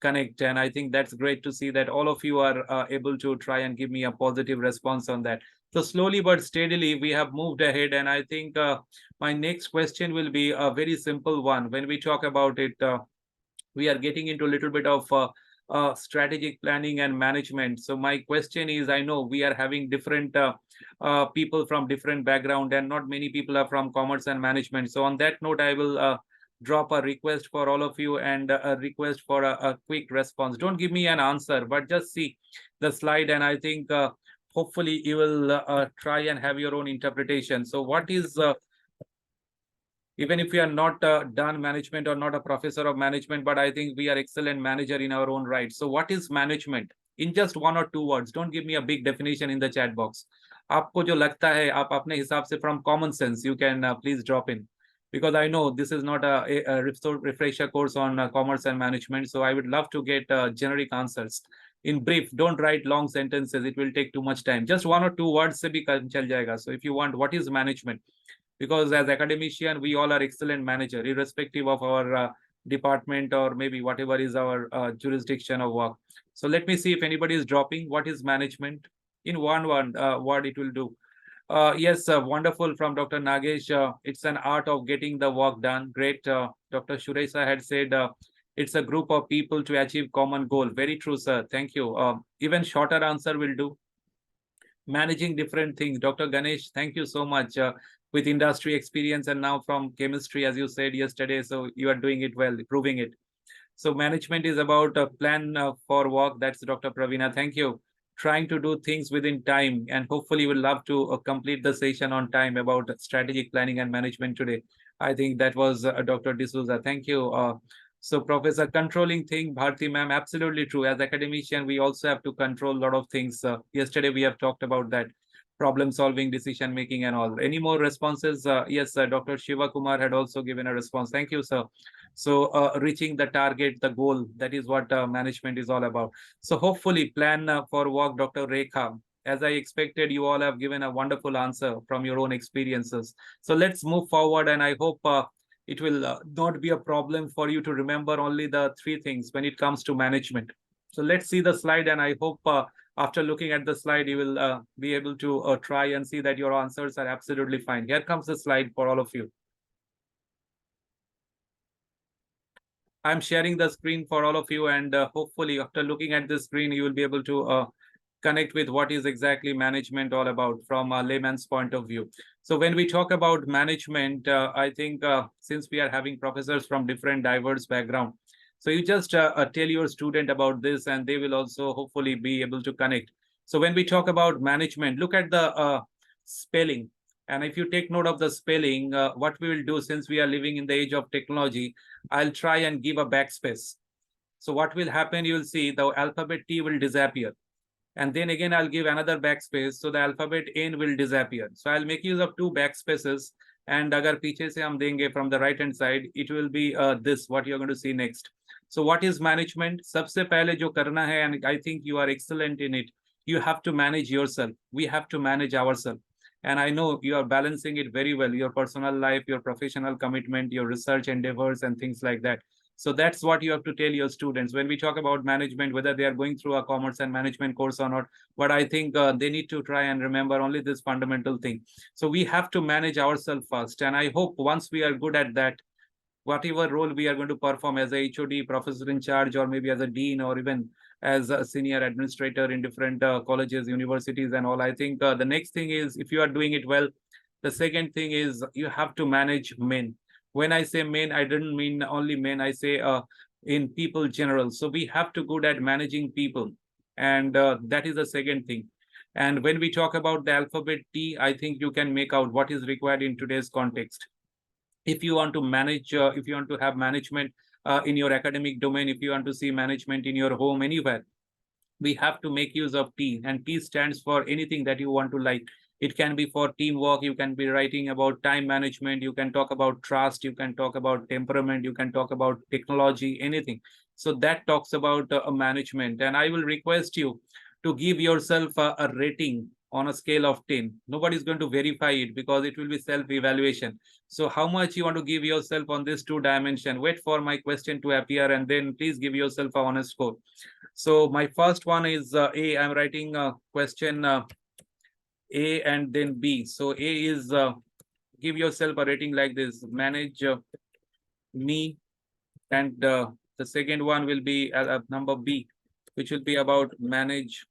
connect. And I think that's great to see that all of you are able to try and give me a positive response on that. So slowly but steadily, we have moved ahead. And I think my next question will be a very simple one. When we talk about it, we are getting into a little bit of strategic planning and management. So my question is, I know we are having different people from different background, and not many people are from commerce and management. So on that note, I will drop a request for all of you, and a request for a quick response. Don't give me an answer, but just see the slide, and I think hopefully you will try and have your own interpretation. So what is even if we are not done management or not a professor of management, but I think we are excellent manager in our own right. So what is management? in just 1 or 2 words. Don't give me a big definition in the chat box. आपको जो लगता है आप अपने हिसाब से from common sense you can please drop in, because I know this is not a refresher course on commerce and management, so I would love to get generic answers. In brief, don't write long sentences, it will take too much time. Just 1 or 2 words se bhi chal jayega. So if you want, what is management? Because as academician we all are excellent manager irrespective of our department or maybe whatever is our jurisdiction of work. So let me see if anybody is dropping. What is management? In one word it will do. Yes, wonderful from Dr. Nagesh. It's an art of getting the work done. Great. Dr. Shuresa had said it's a group of people to achieve common goal. Very true, sir. Thank you. Even shorter answer will do. Managing different things. Dr. Ganesh, thank you so much. With industry experience and now from chemistry, as you said yesterday, so you are doing it well, proving it. So management is about a plan for work. That's Dr. Pravina. Thank you. Trying to do things within time, and hopefully we'll love to complete the session on time about strategic planning and management today. I think that was Dr. D'Souza. Thank you. So Professor, controlling thing, Bharti ma'am, absolutely true. As academician, we also have to control a lot of things. Yesterday we have talked about that. Problem solving, decision making, and all. Any more responses? Yes, Dr. Shiva Kumar had also given a response. Thank you, sir. So reaching the target, the goal, that is what management is all about. So hopefully plan for work, Dr. Rekha. As I expected, you all have given a wonderful answer from your own experiences. So let's move forward, and I hope it will not be a problem for you to remember only the 3 things when it comes to management. So let's see the slide, and I hope after looking at the slide, you will be able to try and see that your answers are absolutely fine. Here comes the slide for all of you. I'm sharing the screen for all of you, and hopefully after looking at the screen, you will be able to connect with what is exactly management all about from a layman's point of view. So when we talk about management, I think since we are having professors from different diverse background, so you just tell your student about this and they will also hopefully be able to connect. So when we talk about management, look at the spelling. And if you take note of the spelling, what we will do, since we are living in the age of technology, I'll try and give a backspace. So what will happen, you will see the alphabet T will disappear. And then again, I'll give another backspace. So the alphabet N will disappear. So I'll make use of 2 backspaces. And agar piche se hum denge from the right hand side, it will be this, what you're going to see next. So what is management? Sabse pehle jo karna hai, and I think you are excellent in it. You have to manage yourself. We have to manage ourselves. And I know you are balancing it very well, your personal life, your professional commitment, your research endeavors, and things like that. So that's what you have to tell your students when we talk about management, whether they are going through a commerce and management course or not. But I think they need to try and remember only this fundamental thing. So we have to manage ourselves first. And I hope once we are good at that, whatever role we are going to perform as a HOD, professor in charge, or maybe as a dean, or even as a senior administrator in different colleges, universities, and all, I think the next thing is, if you are doing it well, the second thing is you have to manage men. When I say men, I didn't mean only men. I say in people general. So we have to good at managing people, and that is the second thing. And when we talk about the alphabet T, I think you can make out what is required in today's context. If you want to manage, if you want to have management in your academic domain, if you want to see management in your home, anywhere, we have to make use of T, and T stands for anything that you want to like. It can be for teamwork. You can be writing about time management. You can talk about trust. You can talk about temperament. You can talk about technology, anything. So that talks about management. And I will request you to give yourself a rating on a scale of 10. Nobody's going to verify it because it will be self-evaluation. So how much you want to give yourself on this 2 dimension? Wait for my question to appear and then please give yourself a honest score. So my first one is A. I'm writing a question A and then B. So A is give yourself a rating like this: manage me, and the second one will be number B, which will be about manage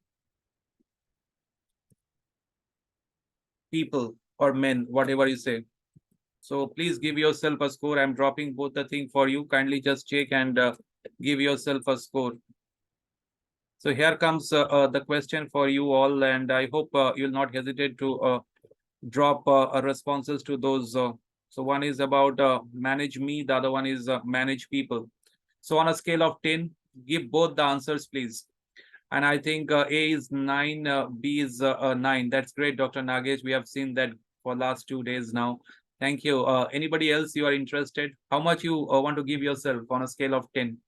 people or men, whatever you say. So please give yourself a score. I'm dropping both the thing for you. Kindly just check and give yourself a score. So here comes the question for you all, and I hope you'll not hesitate to drop responses to those. So one is about manage me, the other one is manage people. So on a scale of 10, give both the answers, please. And I think A is 9, B is 9. That's great, Dr. Nagesh. We have seen that for last 2 days now. Thank you. Anybody else you are interested? How much you want to give yourself on a scale of 10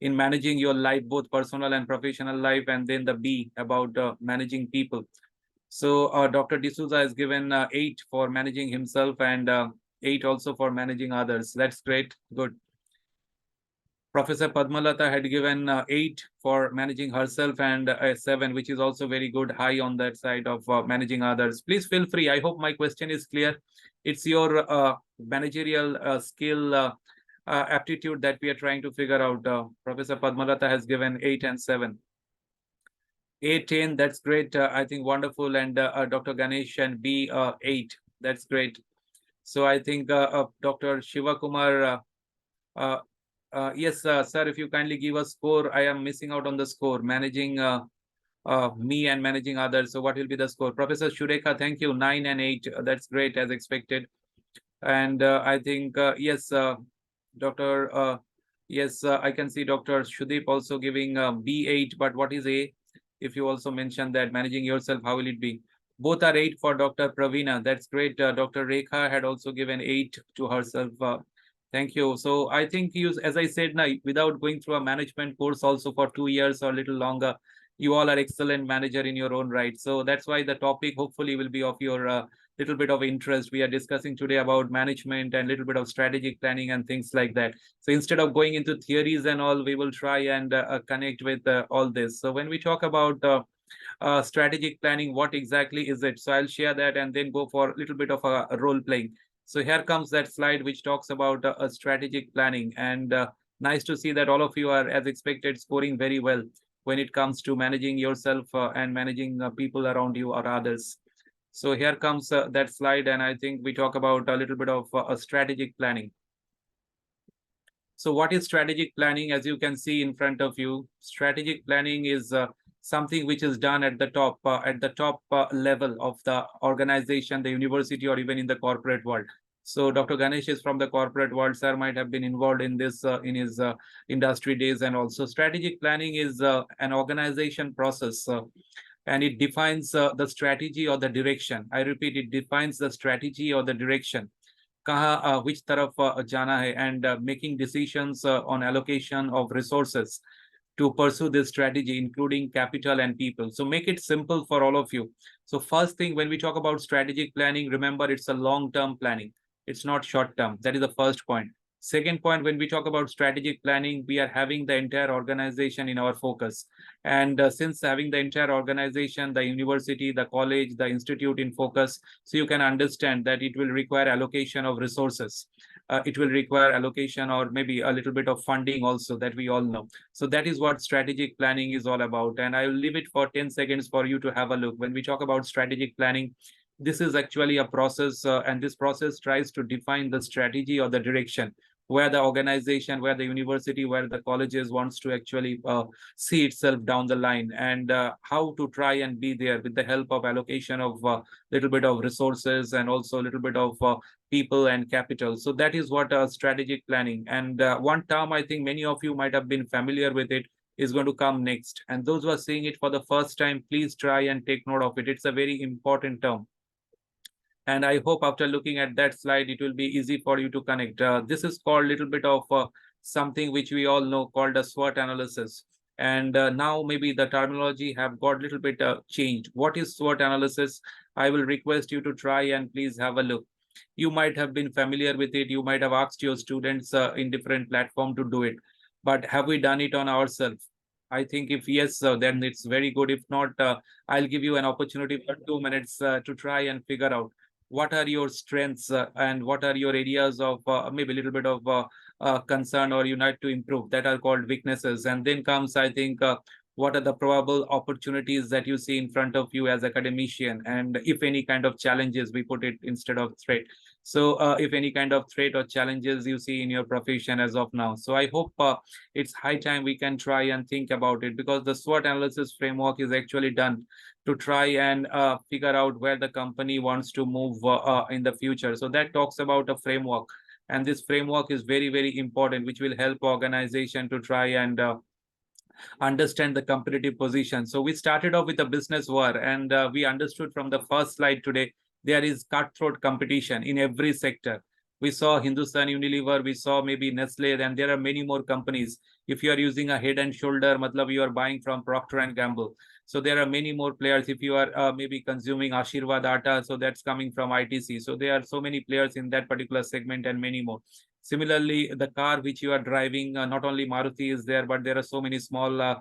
in managing your life, both personal and professional life, and then the B about managing people. So Dr. D'Souza has given 8 for managing himself and 8 also for managing others. That's great. Good. Professor Padmalata had given 8 for managing herself and 7, which is also very good, high on that side of managing others. Please feel free. I hope my question is clear. It's your managerial skill aptitude that we are trying to figure out. Professor Padmalata has given 8 and 7. 8, 10, that's great. I think wonderful. And Dr. Ganesh and B, 8. That's great. So I think Dr. Shivakumar, yes, sir, if you kindly give a score, I am missing out on the score, managing me and managing others. So what will be the score? Professor Shureka, thank you, 9 and 8. That's great as expected. And I think, yes, Dr. Yes, I can see Dr. Shudeep also giving B8, but what is A? If you also mention that managing yourself, how will it be? Both are 8 for Dr. Pravina. That's great. Dr. Rekha had also given 8 to herself. Thank you. So I think you, as I said, now without going through a management course also for 2 years or a little longer, you all are excellent manager in your own right. So that's why the topic hopefully will be of your little bit of interest. We are discussing today about management and little bit of strategic planning and things like that. So instead of going into theories and all, we will try and connect with all this. So when we talk about strategic planning, what exactly is it? So I'll share that and then go for a little bit of a role playing. So here comes that slide which talks about a strategic planning, and nice to see that all of you are, as expected, scoring very well when it comes to managing yourself and managing people around you or others. So here comes that slide, and I think we talk about a little bit of a strategic planning. So what is strategic planning? As you can see in front of you, strategic planning is something which is done at the top level of the organization, the university, or even in the corporate world. So Dr. Ganesh is from the corporate world. Sir might have been involved in this in his industry days, and also strategic planning is an organization process. And it defines the strategy or the direction. I repeat, it defines the strategy or the direction. कहाँ which तरफ जाना है, and making decisions on allocation of resources to pursue this strategy, including capital and people. So make it simple for all of you. So first thing, when we talk about strategic planning, remember it's a long-term planning. It's not short-term. That is the first point. Second point, when we talk about strategic planning, we are having the entire organization in our focus. And since having the entire organization, the university, the college, the institute in focus, so you can understand that it will require allocation of resources. It will require allocation or maybe a little bit of funding also, that we all know. So that is what strategic planning is all about. And I will leave it for 10 seconds for you to have a look. When we talk about strategic planning, this is actually a process, and this process tries to define the strategy or the direction where the organization, where the university, where the colleges wants to actually see itself down the line, and how to try and be there with the help of allocation of little bit of resources and also a little bit of people and capital. So that is what strategic planning. And one term I think many of you might have been familiar with it is going to come next. And those who are seeing it for the first time, please try and take note of it. It's a very important term. And I hope after looking at that slide, it will be easy for you to connect. This is called a little bit of something which we all know called a SWOT analysis. And now maybe the terminology have got a little bit changed. What is SWOT analysis? I will request you to try and please have a look. You might have been familiar with it. You might have asked your students in different platform to do it. But have we done it on ourselves? I think if yes, then it's very good. If not, I'll give you an opportunity for 2 minutes to try and figure out what are your strengths and what are your areas of maybe a little bit of concern or you need to improve, that are called weaknesses. And then comes, I think, what are the probable opportunities that you see in front of you as academician, and if any kind of challenges, we put it instead of threat. So if any kind of threat or challenges you see in your profession as of now. So I hope it's high time we can try and think about it, because the SWOT analysis framework is actually done to try and figure out where the company wants to move in the future. So that talks about a framework, and this framework is very, very important, which will help organization to try and understand the competitive position. So we started off with the business war, and we understood from the first slide today there is cutthroat competition in every sector. We saw Hindustan Unilever, we saw maybe Nestle, and there are many more companies. If you are using a Head and Shoulder, matlab you are buying from Procter and Gamble. So there are many more players. If you are maybe consuming Ashirwad Atta, so that's coming from ITC. So there are so many players in that particular segment and many more. Similarly, the car which you are driving, not only Maruti is there, but there are so many small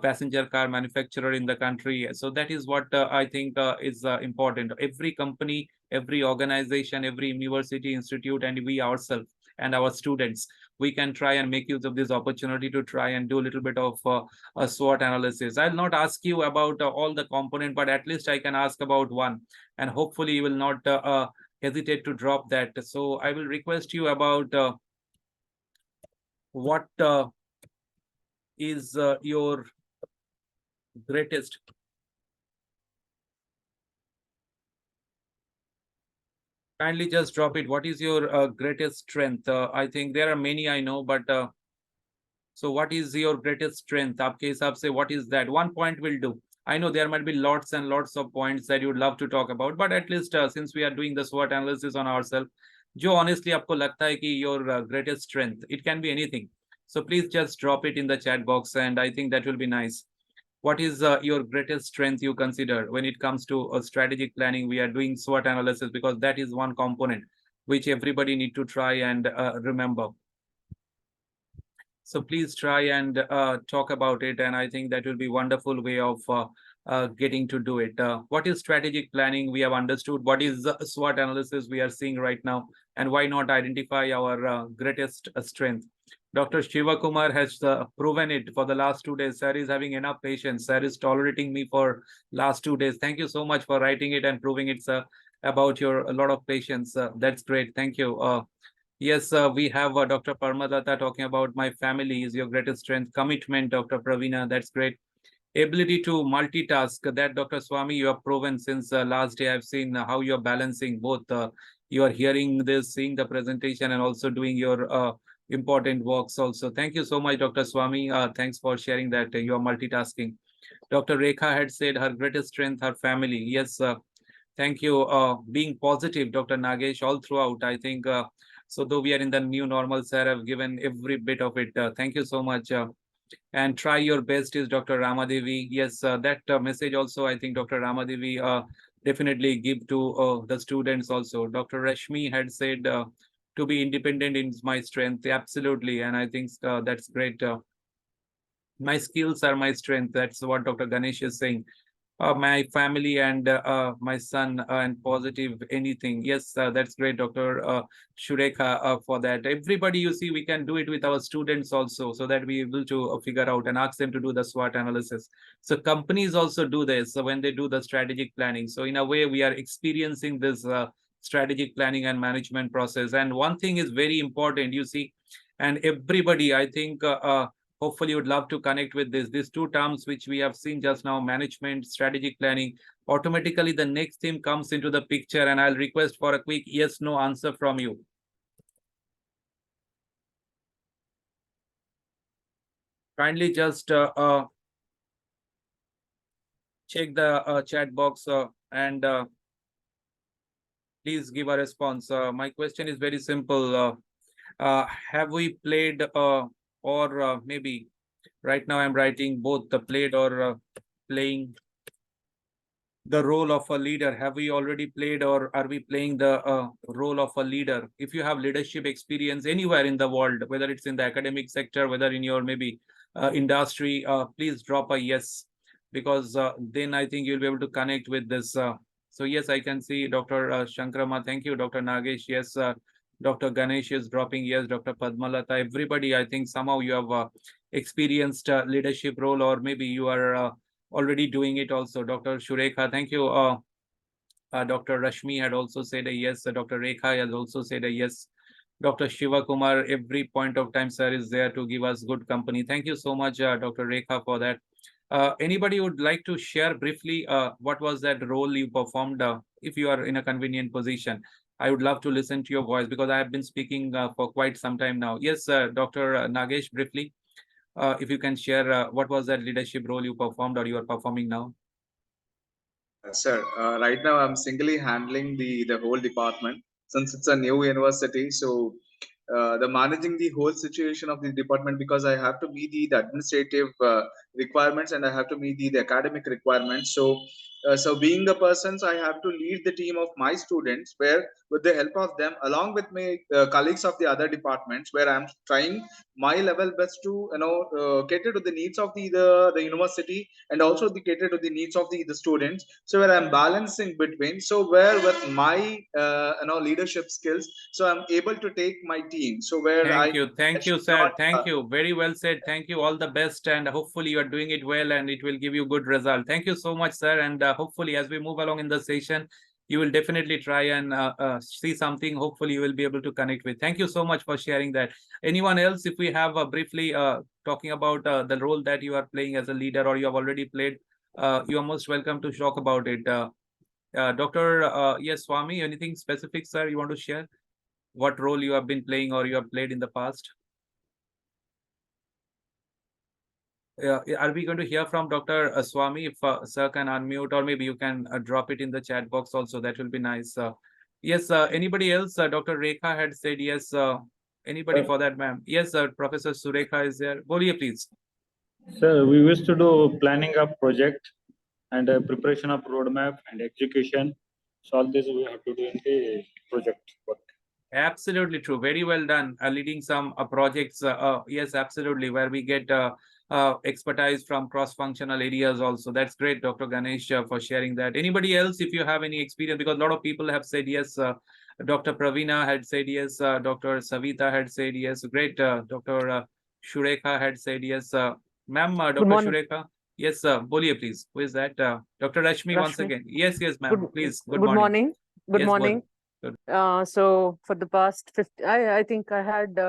passenger car manufacturer in the country. So that is what I think is important. Every company, every organization, every university, institute, and we ourselves and our students, we can try and make use of this opportunity to try and do a little bit of a SWOT analysis. I'll not ask you about all the component, but at least I can ask about one, and hopefully you will not hesitate to drop that. So I will request you about what is your greatest kindly just drop it. What is your greatest strength? I think there are many, I know, but so what is your greatest strength? Aapke hisab se, what is that? One point will do. I know there might be lots and lots of points that you would love to talk about, but at least since we are doing the SWOT analysis on ourselves, jo honestly aapko lagta hai ki your greatest strength, it can be anything. So please just drop it in the chat box, and I think that will be nice. What is your greatest strength you consider when it comes to strategic planning? We are doing SWOT analysis because that is one component which everybody need to try and remember. So please try and talk about it, and I think that will be wonderful way of getting to do it. What is strategic planning? We have understood. What is SWOT analysis we are seeing right now, and why not identify our greatest strength? Dr. Shiva Kumar has proven it for the last 2 days. Sir is having enough patience. Sir is tolerating me for last 2 days. Thank you so much for writing it and proving it, sir, about your a lot of patience. That's great. Thank you. Yes, we have Dr. Parmadata talking about my family is your greatest strength. Commitment, Dr. Pravina, that's great. Ability to multitask, that Dr. Swami, you have proven since last day. I've seen how you're balancing both. You are hearing this, seeing the presentation, and also doing your important works also. Thank you so much, Dr. Swami. Thanks for sharing that you are multitasking. Dr. Rekha had said her greatest strength, her family. Yes, thank you. Being positive, Dr. Nagesh, all throughout. I think so. Though we are in the new normal, sir, I've given every bit of it. Thank you so much. And try your best is Dr. Ramadevi. Yes, that message also, I think Dr. Ramadevi definitely give to the students also. Dr. Rashmi had said to be independent is my strength. Absolutely. And I think that's great. My skills are my strength. That's what Dr. Ganesh is saying. My family and my son and positive anything. Yes, that's great, Dr. Shureka, for that. Everybody, you see, we can do it with our students also, so that we able to figure out and ask them to do the SWOT analysis. So companies also do this when they do the strategic planning. So in a way, we are experiencing this strategic planning and management process. And one thing is very important, you see, and everybody, I think, hopefully would love to connect with this. These two terms which we have seen just now, management, strategic planning, automatically the next theme comes into the picture, and I'll request for a quick yes, no answer from you. Kindly just check the chat box and please give a response. My question is very simple. Have we played or maybe right now I'm writing both the played or playing the role of a leader? Have we already played or are we playing the role of a leader? If you have leadership experience anywhere in the world, whether it's in the academic sector, whether in your maybe industry, please drop a yes, because then I think you'll be able to connect with this. So yes, I can see Dr. Shankrama. Thank you, Dr. Nagesh. Yes, Dr. Ganesh is dropping yes. Dr. Padmalata, everybody, I think somehow you have experienced leadership role, or maybe you are already doing it also. Dr. Shureka, thank you. Dr. Rashmi had also said a yes. Dr. Rekha has also said a yes. Dr. Shiva Kumar, every point of time, sir, is there to give us good company. Thank you so much, Dr. Rekha, for that. Anybody would like to share briefly what was that role you performed if you are in a convenient position? I would love to listen to your voice because I have been speaking for quite some time now. Yes, Dr. Nagesh, briefly. If you can share what was that leadership role you performed or you are performing now? Sir, right now I'm singly handling the whole department since it's a new university. So the managing the whole situation of the department, because I have to meet the administrative requirements and I have to meet the academic requirements. So being the persons, I have to lead the team of my students, where with the help of them, along with my colleagues of the other departments, where I'm trying my level best to cater to the needs of the university, and also the cater to the needs of the students. So where I'm balancing between, so where with my leadership skills, so I'm able to take my team, so where Thank you, should sir. not, Thank you. Very well said. Thank you. All the best, and hopefully you are doing it well, and it will give you good result. Thank you so much, sir. And hopefully, as we move along in the session, you will definitely try and see something. Hopefully, you will be able to connect with. Thank you so much for sharing that. Anyone else? If we have briefly talking about the role that you are playing as a leader, or you have already played, you are most welcome to talk about it. Dr. Yes, Swami, anything specific, sir, you want to share? What role you have been playing or you have played in the past? Are we going to hear from Dr. Swami? If sir can unmute, or maybe you can drop it in the chat box also, that will be nice. Yes, anybody else? Dr. Rekha had said yes. Anybody for that, ma'am? Yes, Professor Surekha is there. Boliye, please. Sir, we used to do planning of project and preparation of roadmap and execution. So all this we have to do in the project work. Absolutely true. Very well done. Leading some projects. Yes, absolutely. Where we get expertise from cross-functional areas also. That's great, Dr. Ganesh, for sharing that. Anybody else, if you have any experience, because a lot of people have said yes. Dr. Pravina had said yes. Dr. Savita had said yes. Great. Dr. Shureka had said yes. Ma'am, Dr. Shureka. Yes, sir. Boliye, please. Who is that? Dr. Rashmi, once again. Yes, yes, ma'am. Please. Good morning. Good Yes, morning. Good. So for the past 50, I think I had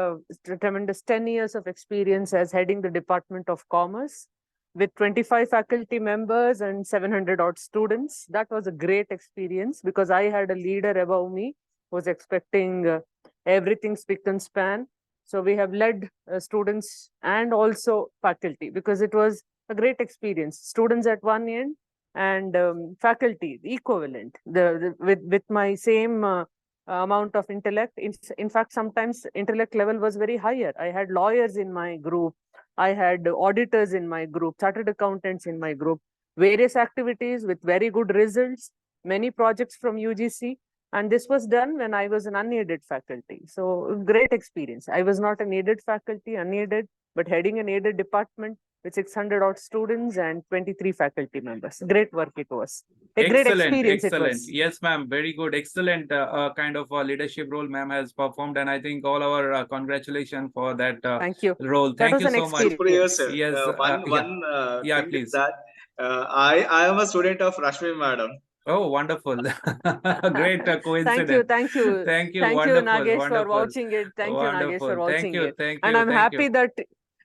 tremendous 10 years of experience as heading the Department of Commerce with 25 faculty members and 700 odd students. That was a great experience because I had a leader above me who was expecting everything spick and span. So we have led students and also faculty because it was a great experience. Students at one end and faculty equivalent with my same amount of intellect. In fact, sometimes intellect level was very higher. I had lawyers in my group, I had auditors in my group, chartered accountants in my group, various activities with very good results, many projects from UGC, and this was done when I was an unaided faculty. So great experience. I was not an aided faculty, unaided, but heading an aided department with 600 odd students and 23 faculty members. Great work it was. A great experience excellent. it was. Yes, ma'am. Very good. Excellent kind of leadership role ma'am has performed. And I think all our congratulations for that Thank you. role. Thank you so much. Supriyo, sir. Yes. One Yeah, thing please. is that I am a student of Rashmi madam. Oh, wonderful. Great coincidence. Thank you. Thank you. Thank wonderful, you, Nagesh, wonderful. for watching it. Thank you, Nagesh, for watching it. Thank and you. I'm happy that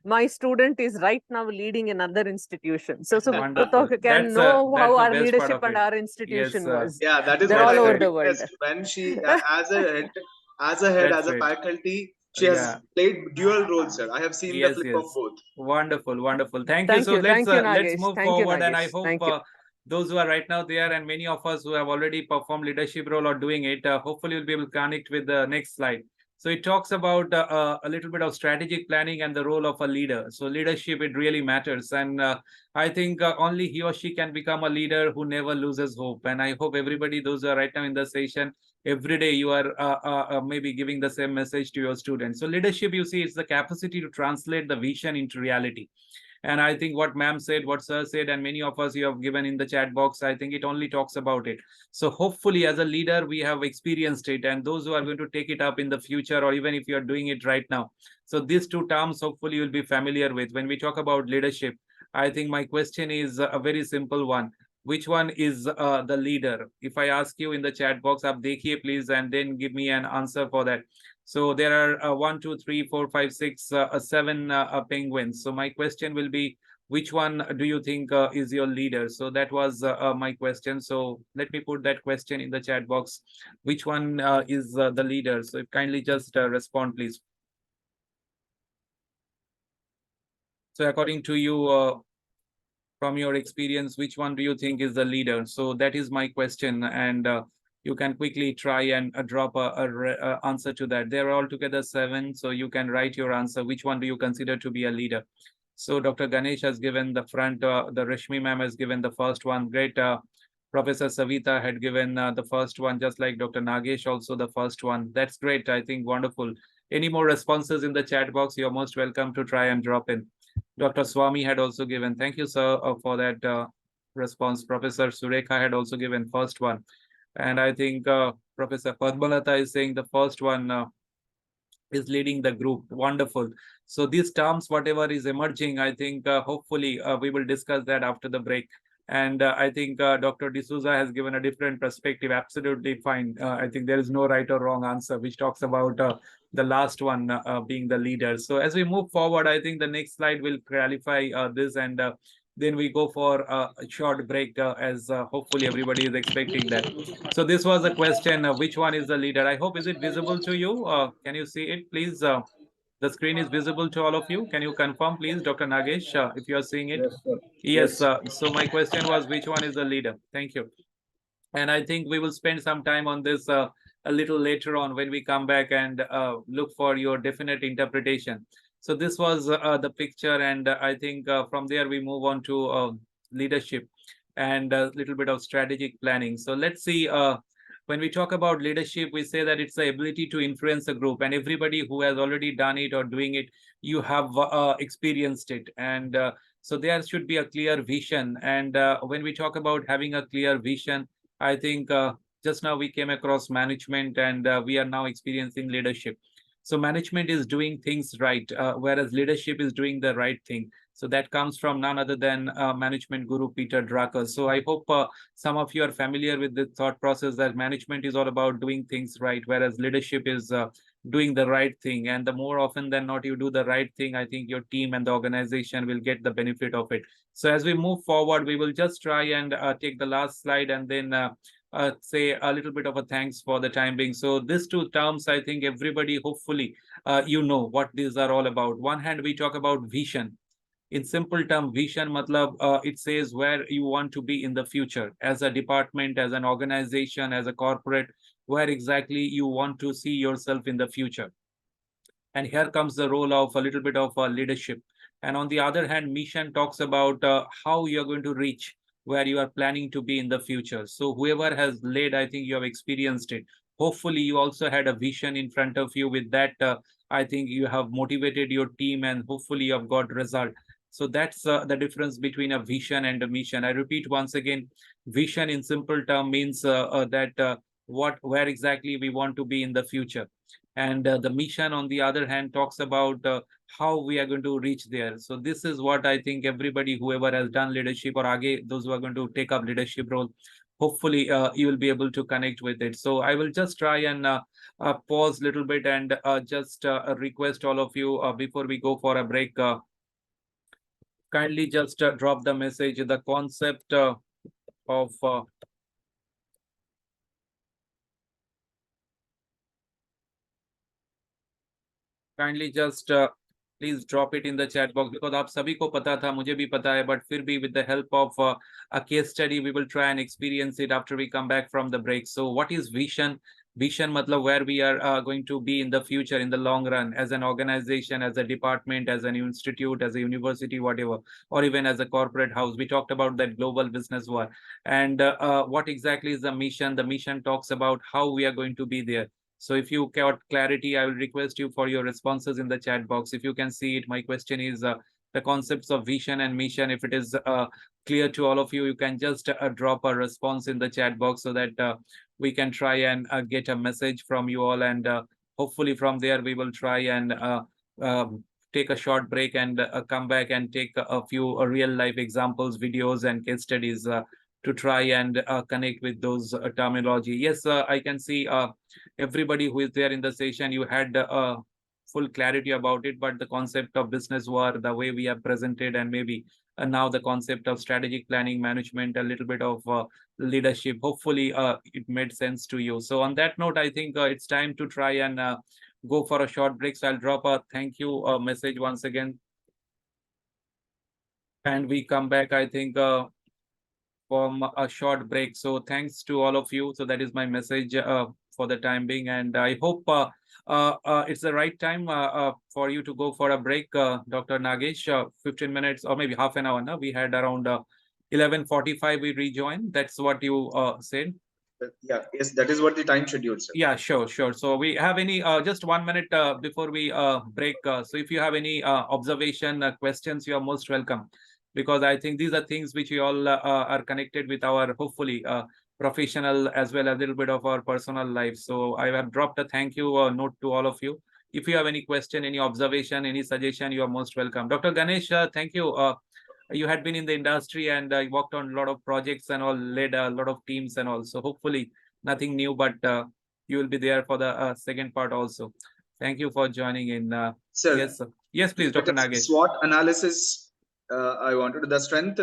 my student is right now leading another institution. So Wonderful. can That's know that's how the our best part leadership of and it. our institution Yes, was. Yeah, that is They're what all I over can the world. request. When she, as a head, That's as a great. faculty, she has played dual roles, sir. I have seen the flip of both. Wonderful, wonderful. Thank you. Thank So you. let's Thank you, let's Nagesh. move Thank you, forward, and I Nagesh. hope Thank you. those who are right now there and many of us who have already performed leadership role or doing it, hopefully you'll be able to connect with the next slide. So it talks about a little bit of strategic planning and the role of a leader. So leadership, it really matters. And I think only he or she can become a leader who never loses hope. And I hope everybody, those who are right now in the session, every day you are maybe giving the same message to your students. So leadership, you see, it's the capacity to translate the vision into reality. And I think what ma'am said, what sir said, and many of us you have given in the chat box, I think it only talks about it. So hopefully as a leader, we have experienced it, and those who are going to take it up in the future, or even if you are doing it right now. So these two terms, hopefully you'll be familiar with. When we talk about leadership, I think my question is a very simple one. Which one is the leader? If I ask you in the chat box, आप देखिए please, and then give me an answer for that. So there are 1, 2, 3, 4, 5, 6, 7 penguins. So my question will be, which one do you think is your leader? So that was my question. So let me put that question in the chat box. Which one is the leader? So kindly just respond, please. So according to you, from your experience, which one do you think is the leader? So that is my question, and you can quickly try and drop a answer to that. There are altogether 7, so you can write your answer. Which one do you consider to be a leader? So Dr. Ganesh has given the front, the Rashmi ma'am has given the first one. Great. Professor Savita had given the first one, just like Dr. Nagesh also the first one. That's great. I think wonderful. Any more responses in the chat box? You're most welcome to try and drop in. Dr. Swami had also given. Thank you, sir, for that response. Professor Surekha had also given first one. And I think Professor Padmalata is saying the first one is leading the group. Wonderful. So these terms, whatever is emerging, I think hopefully we will discuss that after the break. And I think Dr. D'Souza has given a different perspective. Absolutely fine. I think there is no right or wrong answer, which talks about the last one being the leader. So as we move forward, I think the next slide will clarify this, and then we go for a short break as hopefully everybody is expecting that. So this was a question, which one is the leader? I hope, is it visible to you? Can you see it, please? The screen is visible to all of you. Can you confirm, please, Dr. Nagesh, if you are seeing it? Yes, sir. Yes. So my question was, which one is the leader? Thank you. And I think we will spend some time on this a little later on when we come back and look for your definite interpretation. So this was the picture, and I think from there we move on to leadership and a little bit of strategic planning. So let's see. When we talk about leadership, we say that it's the ability to influence a group, and everybody who has already done it or doing it, you have experienced it. And so there should be a clear vision. And when we talk about having a clear vision, I think just now we came across management, and we are now experiencing leadership. So management is doing things right, whereas leadership is doing the right thing. So that comes from none other than management guru Peter Drucker. So I hope some of you are familiar with the thought process that management is all about doing things right, whereas leadership is doing the right thing. And the more often than not you do the right thing, I think your team and the organization will get the benefit of it. So as we move forward, we will just try and take the last slide, and then say a little bit of a thanks for the time being. So these two terms, I think everybody, hopefully, you know what these are all about. One hand, we talk about vision. In simple term, vision matlab, it says where you want to be in the future as a department, as an organization, as a corporate, where exactly you want to see yourself in the future. And here comes the role of a little bit of leadership. And on the other hand, mission talks about how you're going to reach where you are planning to be in the future. So whoever has led, I think you have experienced it. Hopefully you also had a vision in front of you. With that, I think you have motivated your team, and hopefully you have got result. So that's the difference between a vision and a mission. I repeat once again, vision in simple term means that where exactly we want to be in the future. And the mission, on the other hand, talks about how we are going to reach there. So this is what I think everybody, whoever has done leadership, or those who are going to take up leadership role, hopefully you will be able to connect with it. So I will just try and pause a little bit and just request all of you before we go for a break, kindly just drop the message, the concept of kindly just please drop it in the chat box, because आप सभी को पता था, मुझे भी पता है, but फिर भी with the help of a case study, we will try and experience it after we come back from the break. So what is vision? Vision matlab where we are going to be in the future, in the long run, as an organization, as a department, as an institute, as a university, whatever, or even as a corporate house. We talked about that global business war. And what exactly is the mission? The mission talks about how we are going to be there. So if you got clarity, I will request you for your responses in the chat box. If you can see it, my question is the concepts of vision and mission. If it is clear to all of you, you can just drop a response in the chat box, so that we can try and get a message from you all. And hopefully from there, we will try and take a short break and come back and take a few real life examples, videos, and case studies to try and connect with those terminology. Yes, I can see everybody who is there in the session, you had full clarity about it, but the concept of business war, the way we have presented, and maybe now the concept of strategic planning, management, a little bit of leadership, hopefully it made sense to you. So on that note, I think it's time to try and go for a short break. So I'll drop a thank you message once again. and we come back, I think, from a short break. So thanks to all of you. So that is my message for the time being, and I hope it's the right time for you to go for a break, Dr. Nagesh. 15 minutes or maybe half an hour. No, we had around 11:45. We rejoined. That's what you said. Yeah, yes, that is what the time schedule, sir. Yeah, sure. So we have any just 1 minute before we break. So if you have any observation, questions, you are most welcome, because I think these are things which we all are connected with our hopefully professional as well as a little bit of our personal life. So I have dropped a thank you note to all of you. If you have any question, any observation, any suggestion, you are most welcome. Dr. Ganesh, thank you. You had been in the industry and worked on a lot of projects and all, led a lot of teams and all. So hopefully nothing new, but you will be there for the second part also. Thank you for joining in. Sir, Yes, sir. Yes, please, Dr. Nagesh. SWOT analysis, I wanted the strength,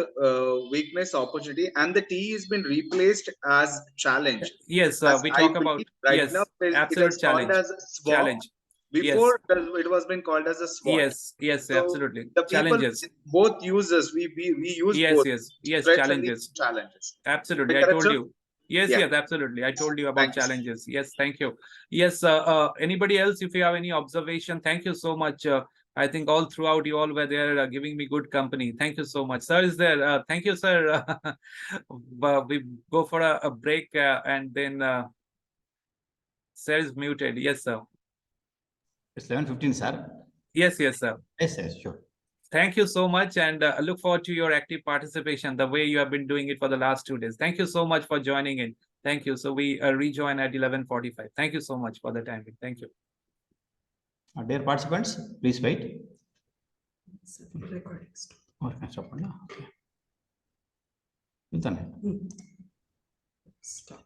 weakness, opportunity, and the T has been replaced as challenge. Yes, As we I talk about, believe right yes, now it absolute is called challenge. as SWOT. Challenge. Before it was been called as a SWOT. Yes, So absolutely. the people, Challenges. both users, we use Yes, both. yes, Threats and challenges. the challenges. Absolutely, Am I I correct, told sir? you. Yes, Yeah. yes, absolutely. I told you about Thank you, sir. challenges. Yes, thank you. Yes, anybody else, if you have any observation, thank you so much. I think all throughout you all were there giving me good company. Thank you so much. Sir is there. Thank you, sir. We go for a break and then sir is muted. Yes, sir. It's 11:15, sir. Yes, sir. Yes, sure. Thank you so much, and I look forward to your active participation, the way you have been doing it for the last 2 days. Thank you so much for joining in. Thank you. So we rejoin at 11:45. Thank you so much for the time. Thank you. Dear participants, please wait. Okay, stop. Okay. Stop.